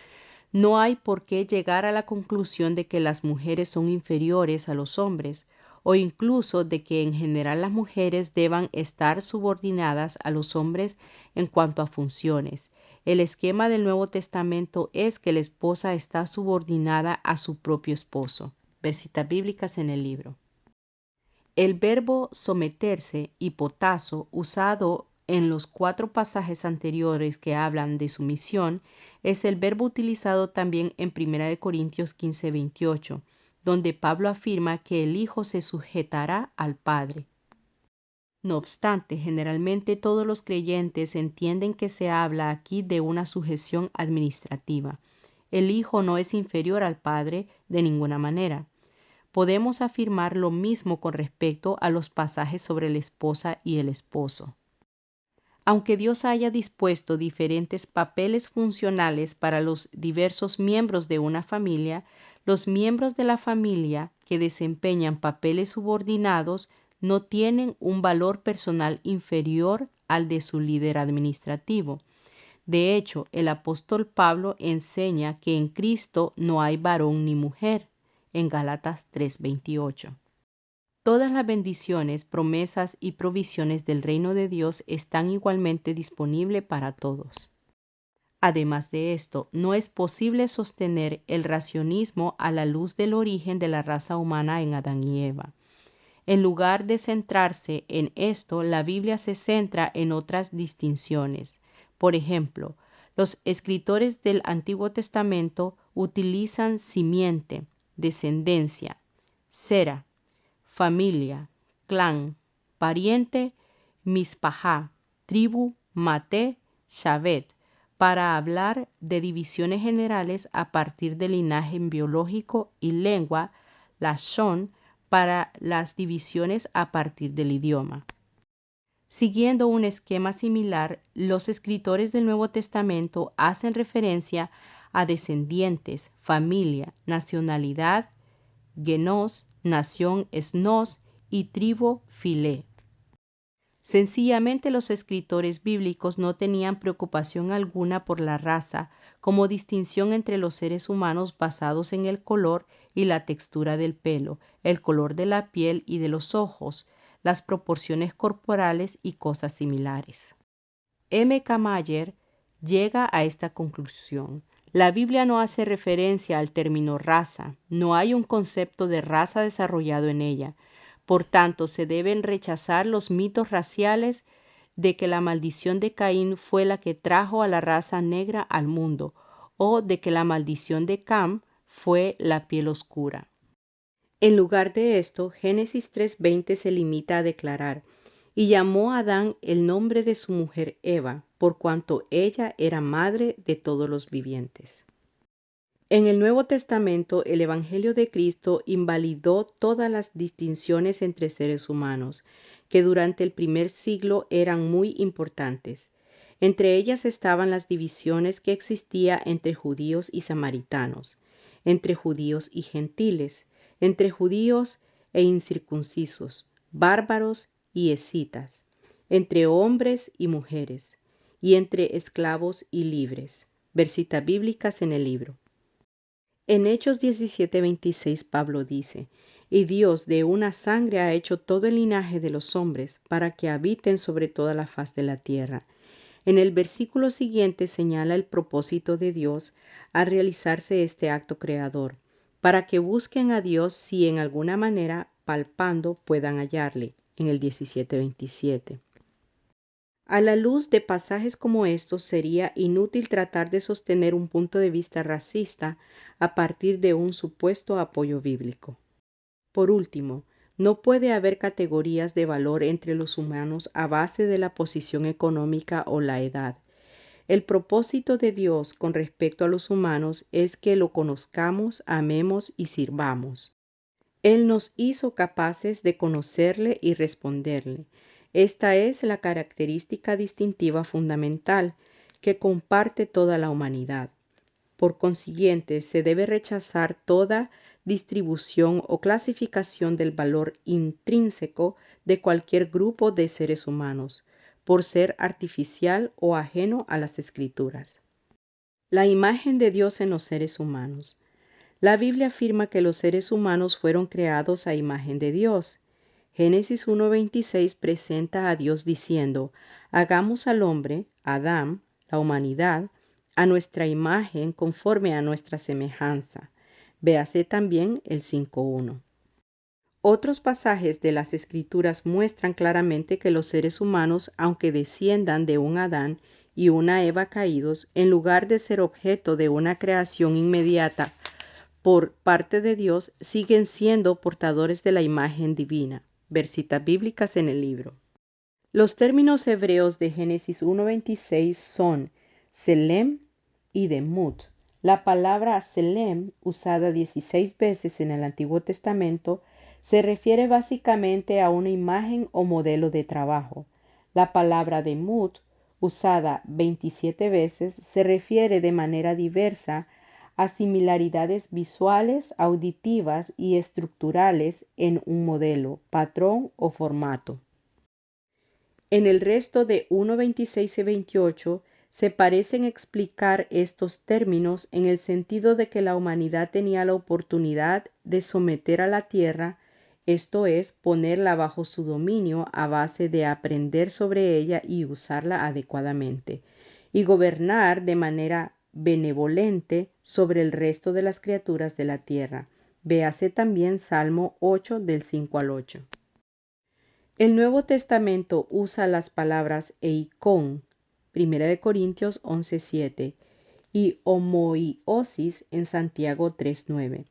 No hay por qué llegar a la conclusión de que las mujeres son inferiores a los hombres, o incluso de que en general las mujeres deban estar subordinadas a los hombres en cuanto a funciones. El esquema del Nuevo Testamento es que la esposa está subordinada a su propio esposo. Versitas bíblicas en el libro. El verbo someterse, hipotazo, usado en los 4 pasajes anteriores que hablan de sumisión, es el verbo utilizado también en 1 Corintios 15:28, donde Pablo afirma que el Hijo se sujetará al Padre. No obstante, generalmente todos los creyentes entienden que se habla aquí de una sujeción administrativa. El Hijo no es inferior al Padre de ninguna manera. Podemos afirmar lo mismo con respecto a los pasajes sobre la esposa y el esposo. Aunque Dios haya dispuesto diferentes papeles funcionales para los diversos miembros de una familia, los miembros de la familia que desempeñan papeles subordinados no tienen un valor personal inferior al de su líder administrativo. De hecho, el apóstol Pablo enseña que en Cristo no hay varón ni mujer, en Gálatas 3:28. Todas las bendiciones, promesas y provisiones del reino de Dios están igualmente disponibles para todos. Además de esto, no es posible sostener el racionismo a la luz del origen de la raza humana en Adán y Eva. En lugar de centrarse en esto, la Biblia se centra en otras distinciones. Por ejemplo, los escritores del Antiguo Testamento utilizan simiente, descendencia, sera, familia, clan, pariente, mispajá, tribu, maté, shavet, para hablar de divisiones generales a partir del linaje biológico y lengua, lashon, para las divisiones a partir del idioma. Siguiendo un esquema similar, los escritores del Nuevo Testamento hacen referencia a descendientes, familia, nacionalidad, genos, nación, esnos y tribu, filé. Sencillamente los escritores bíblicos no tenían preocupación alguna por la raza como distinción entre los seres humanos basados en el color y la textura del pelo, el color de la piel y de los ojos, las proporciones corporales y cosas similares. M. K. Mayer llega a esta conclusión. La Biblia no hace referencia al término raza, no hay un concepto de raza desarrollado en ella. Por tanto, se deben rechazar los mitos raciales de que la maldición de Caín fue la que trajo a la raza negra al mundo, o de que la maldición de Cam fue la piel oscura. En lugar de esto, Génesis 3:20 se limita a declarar: y llamó a Adán el nombre de su mujer Eva, por cuanto ella era madre de todos los vivientes. En el Nuevo Testamento, el Evangelio de Cristo invalidó todas las distinciones entre seres humanos, que durante el primer siglo eran muy importantes. Entre ellas estaban las divisiones que existía entre judíos y samaritanos, entre judíos y gentiles, entre judíos e incircuncisos, bárbaros y escitas, entre hombres y mujeres, y entre esclavos y libres. Versitas bíblicas en el libro. En Hechos 17:26 Pablo dice: y Dios de una sangre ha hecho todo el linaje de los hombres para que habiten sobre toda la faz de la tierra. En el versículo siguiente señala el propósito de Dios al realizarse este acto creador, para que busquen a Dios si en alguna manera palpando puedan hallarle, en el 17:27. A la luz de pasajes como estos, sería inútil tratar de sostener un punto de vista racista a partir de un supuesto apoyo bíblico. Por último, no puede haber categorías de valor entre los humanos a base de la posición económica o la edad. El propósito de Dios con respecto a los humanos es que lo conozcamos, amemos y sirvamos. Él nos hizo capaces de conocerle y responderle. Esta es la característica distintiva fundamental que comparte toda la humanidad. Por consiguiente, se debe rechazar toda distribución o clasificación del valor intrínseco de cualquier grupo de seres humanos, por ser artificial o ajeno a las Escrituras. La imagen de Dios en los seres humanos. La Biblia afirma que los seres humanos fueron creados a imagen de Dios. Génesis 1:26 presenta a Dios diciendo: hagamos al hombre, Adán, la humanidad, a nuestra imagen conforme a nuestra semejanza. Véase también el 5:1. Otros pasajes de las Escrituras muestran claramente que los seres humanos, aunque desciendan de un Adán y una Eva caídos, en lugar de ser objeto de una creación inmediata por parte de Dios, siguen siendo portadores de la imagen divina. Versitas bíblicas en el libro. Los términos hebreos de Génesis 1:26 son Selem y Demut. La palabra Selem, usada 16 veces en el Antiguo Testamento, se refiere básicamente a una imagen o modelo de trabajo. La palabra Demut, usada 27 veces, se refiere de manera diversa a similaridades visuales, auditivas y estructurales en un modelo, patrón o formato. En el resto de 1:26 y 28 se parecen explicar estos términos en el sentido de que la humanidad tenía la oportunidad de someter a la tierra, esto es, ponerla bajo su dominio a base de aprender sobre ella y usarla adecuadamente, y gobernar de manera benevolente sobre el resto de las criaturas de la tierra. Véase también Salmo 8 del 5 al 8. El Nuevo Testamento usa las palabras eikon, 1 Corintios 11:7, y homoiosis en Santiago 3:9.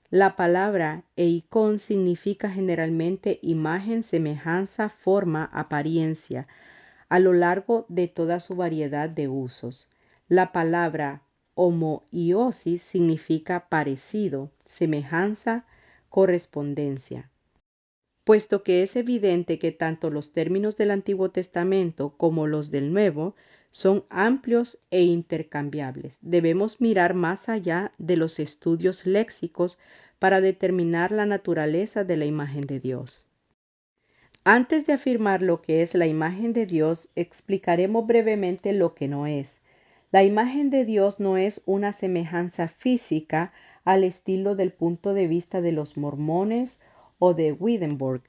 La palabra eikon significa generalmente imagen, semejanza, forma, apariencia, a lo largo de toda su variedad de usos. La palabra homoiosis significa parecido, semejanza, correspondencia. Puesto que es evidente que tanto los términos del Antiguo Testamento como los del Nuevo son amplios e intercambiables, debemos mirar más allá de los estudios léxicos para determinar la naturaleza de la imagen de Dios. Antes de afirmar lo que es la imagen de Dios, explicaremos brevemente lo que no es. La imagen de Dios no es una semejanza física al estilo del punto de vista de los mormones o de Wittenberg.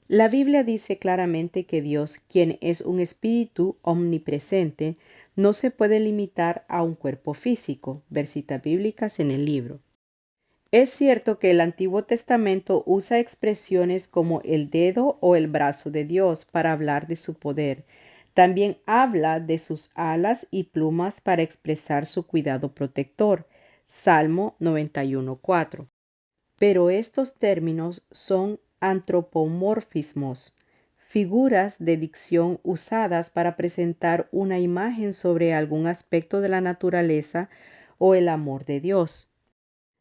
La Biblia dice claramente que Dios, quien es un espíritu omnipresente, no se puede limitar a un cuerpo físico. Versitas bíblicas en el libro. Es cierto que el Antiguo Testamento usa expresiones como el dedo o el brazo de Dios para hablar de su poder. También habla de sus alas y plumas para expresar su cuidado protector. Salmo 91:4. Pero estos términos son antropomorfismos, figuras de dicción usadas para presentar una imagen sobre algún aspecto de la naturaleza o el amor de Dios.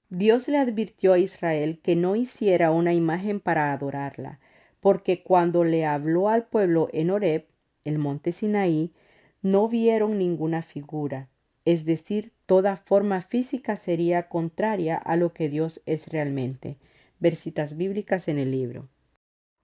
Dios le advirtió a Israel que no hiciera una imagen para adorarla, porque cuando le habló al pueblo en Horeb, el monte Sinaí, no vieron ninguna figura, es decir, toda forma física sería contraria a lo que Dios es realmente. Versitas bíblicas en el libro.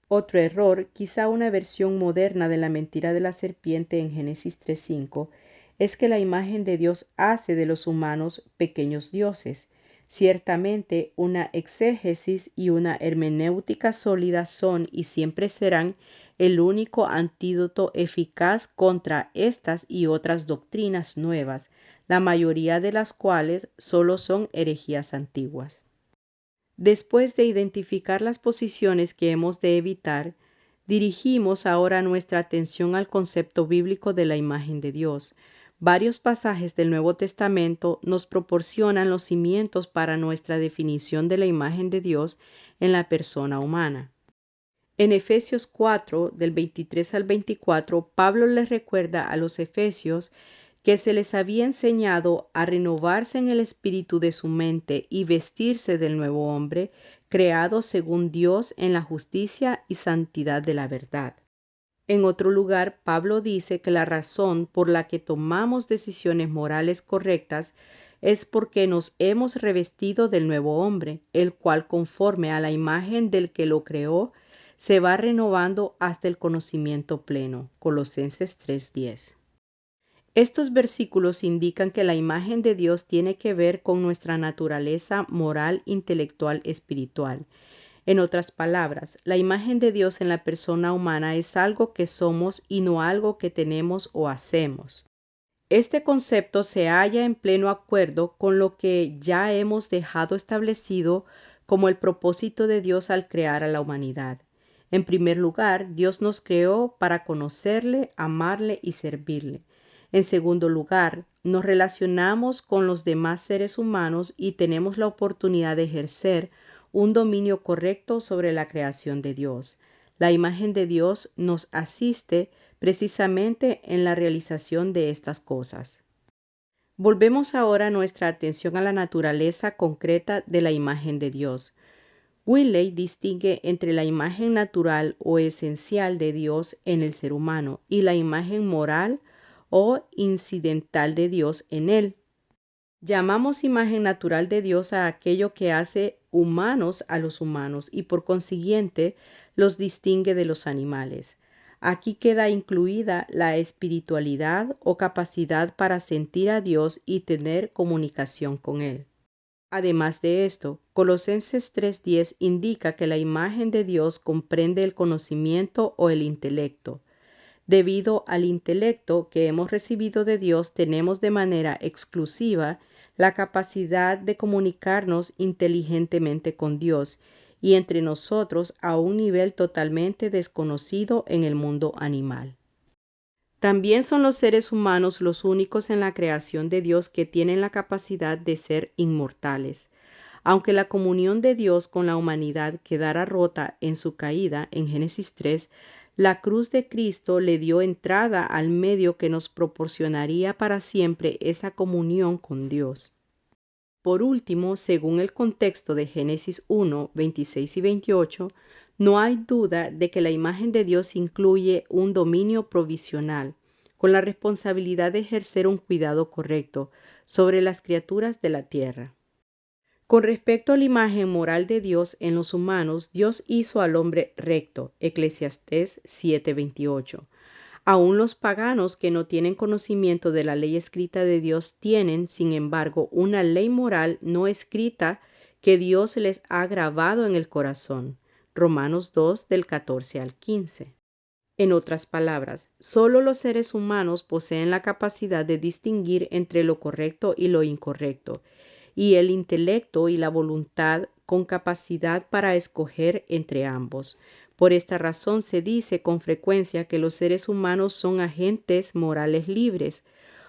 Otro error, quizá una versión moderna de la mentira de la serpiente en Génesis 3:5, es que la imagen de Dios hace de los humanos pequeños dioses. Ciertamente, una exégesis y una hermenéutica sólida son y siempre serán el único antídoto eficaz contra estas y otras doctrinas nuevas, la mayoría de las cuales solo son herejías antiguas. Después de identificar las posiciones que hemos de evitar, dirigimos ahora nuestra atención al concepto bíblico de la imagen de Dios. Varios pasajes del Nuevo Testamento nos proporcionan los cimientos para nuestra definición de la imagen de Dios en la persona humana. En Efesios 4, del 23 al 24, Pablo les recuerda a los efesios que se les había enseñado a renovarse en el espíritu de su mente y vestirse del nuevo hombre, creado según Dios en la justicia y santidad de la verdad. En otro lugar, Pablo dice que la razón por la que tomamos decisiones morales correctas es porque nos hemos revestido del nuevo hombre, el cual, conforme a la imagen del que lo creó, se va renovando hasta el conocimiento pleno. Colosenses 3:10. Estos versículos indican que la imagen de Dios tiene que ver con nuestra naturaleza moral, intelectual, espiritual. En otras palabras, la imagen de Dios en la persona humana es algo que somos y no algo que tenemos o hacemos. Este concepto se halla en pleno acuerdo con lo que ya hemos dejado establecido como el propósito de Dios al crear a la humanidad. En primer lugar, Dios nos creó para conocerle, amarle y servirle. En segundo lugar, nos relacionamos con los demás seres humanos y tenemos la oportunidad de ejercer un dominio correcto sobre la creación de Dios. La imagen de Dios nos asiste precisamente en la realización de estas cosas. Volvemos ahora nuestra atención a la naturaleza concreta de la imagen de Dios. Willey distingue entre la imagen natural o esencial de Dios en el ser humano y la imagen moral o incidental de Dios en él. Llamamos imagen natural de Dios a aquello que hace humanos a los humanos y por consiguiente los distingue de los animales. Aquí queda incluida la espiritualidad o capacidad para sentir a Dios y tener comunicación con Él. Además de esto, Colosenses 3:10 indica que la imagen de Dios comprende el conocimiento o el intelecto. Debido al intelecto que hemos recibido de Dios, tenemos de manera exclusiva la capacidad de comunicarnos inteligentemente con Dios y entre nosotros a un nivel totalmente desconocido en el mundo animal. También son los seres humanos los únicos en la creación de Dios que tienen la capacidad de ser inmortales. Aunque la comunión de Dios con la humanidad quedara rota en su caída en Génesis 3, la cruz de Cristo le dio entrada al medio que nos proporcionaría para siempre esa comunión con Dios. Por último, según el contexto de Génesis 1, 26 y 28, no hay duda de que la imagen de Dios incluye un dominio provisional, con la responsabilidad de ejercer un cuidado correcto sobre las criaturas de la tierra. Con respecto a la imagen moral de Dios en los humanos, Dios hizo al hombre recto, Eclesiastés 7:28. Aún los paganos que no tienen conocimiento de la ley escrita de Dios tienen, sin embargo, una ley moral no escrita que Dios les ha grabado en el corazón. Romanos 2 del 14 al 15. En otras palabras, solo los seres humanos poseen la capacidad de distinguir entre lo correcto y lo incorrecto, y el intelecto y la voluntad con capacidad para escoger entre ambos. Por esta razón se dice con frecuencia que los seres humanos son agentes morales libres,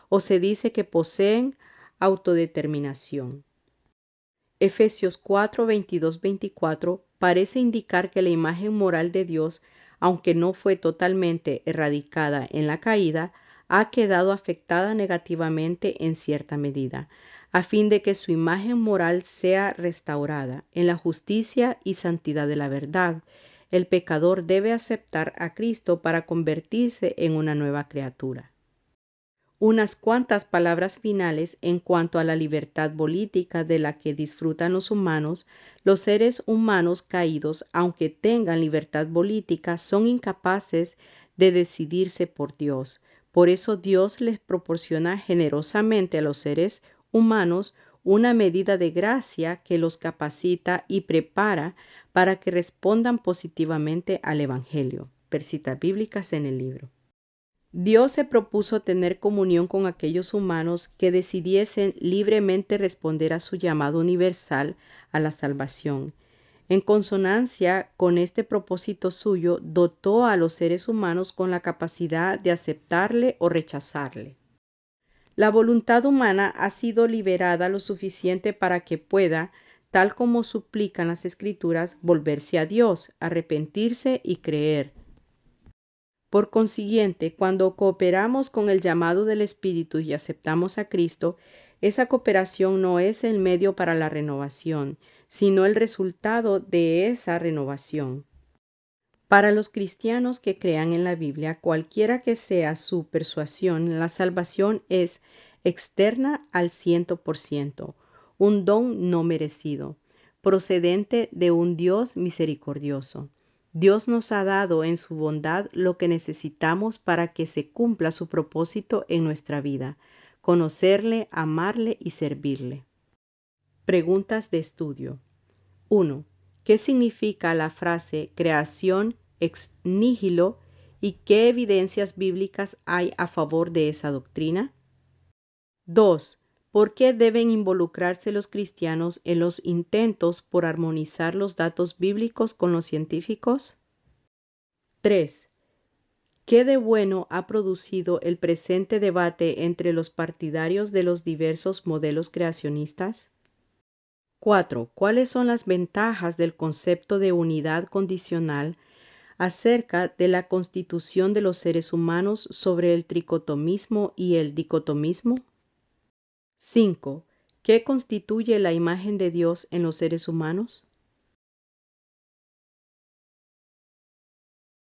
o se dice que poseen autodeterminación. Efesios 4, 22, 24 parece indicar que la imagen moral de Dios, aunque no fue totalmente erradicada en la caída, ha quedado afectada negativamente en cierta medida, a fin de que su imagen moral sea restaurada en la justicia y santidad de la verdad. El pecador debe aceptar a Cristo para convertirse en una nueva criatura. Unas cuantas palabras finales en cuanto a la libertad política de la que disfrutan los humanos. Los seres humanos caídos, aunque tengan libertad política, son incapaces de decidirse por Dios. Por eso Dios les proporciona generosamente a los seres humanos una medida de gracia que los capacita y prepara para que respondan positivamente al Evangelio. Ver citas bíblicas en el libro. Dios se propuso tener comunión con aquellos humanos que decidiesen libremente responder a su llamado universal a la salvación. En consonancia con este propósito suyo, dotó a los seres humanos con la capacidad de aceptarle o rechazarle. La voluntad humana ha sido liberada lo suficiente para que pueda, tal como suplican las Escrituras, volverse a Dios, arrepentirse y creer. Por consiguiente, cuando cooperamos con el llamado del Espíritu y aceptamos a Cristo, esa cooperación no es el medio para la renovación, sino el resultado de esa renovación. Para los cristianos que crean en la Biblia, cualquiera que sea su persuasión, la salvación es externa al 100%, un don no merecido, procedente de un Dios misericordioso. Dios nos ha dado en su bondad lo que necesitamos para que se cumpla su propósito en nuestra vida: conocerle, amarle y servirle. Preguntas de estudio. 1. ¿Qué significa la frase creación ex nihilo y qué evidencias bíblicas hay a favor de esa doctrina? 2. ¿Por qué deben involucrarse los cristianos en los intentos por armonizar los datos bíblicos con los científicos? 3. ¿Qué de bueno ha producido el presente debate entre los partidarios de los diversos modelos creacionistas? 4. ¿Cuáles son las ventajas del concepto de unidad condicional acerca de la constitución de los seres humanos sobre el tricotomismo y el dicotomismo? 5. ¿Qué constituye la imagen de Dios en los seres humanos?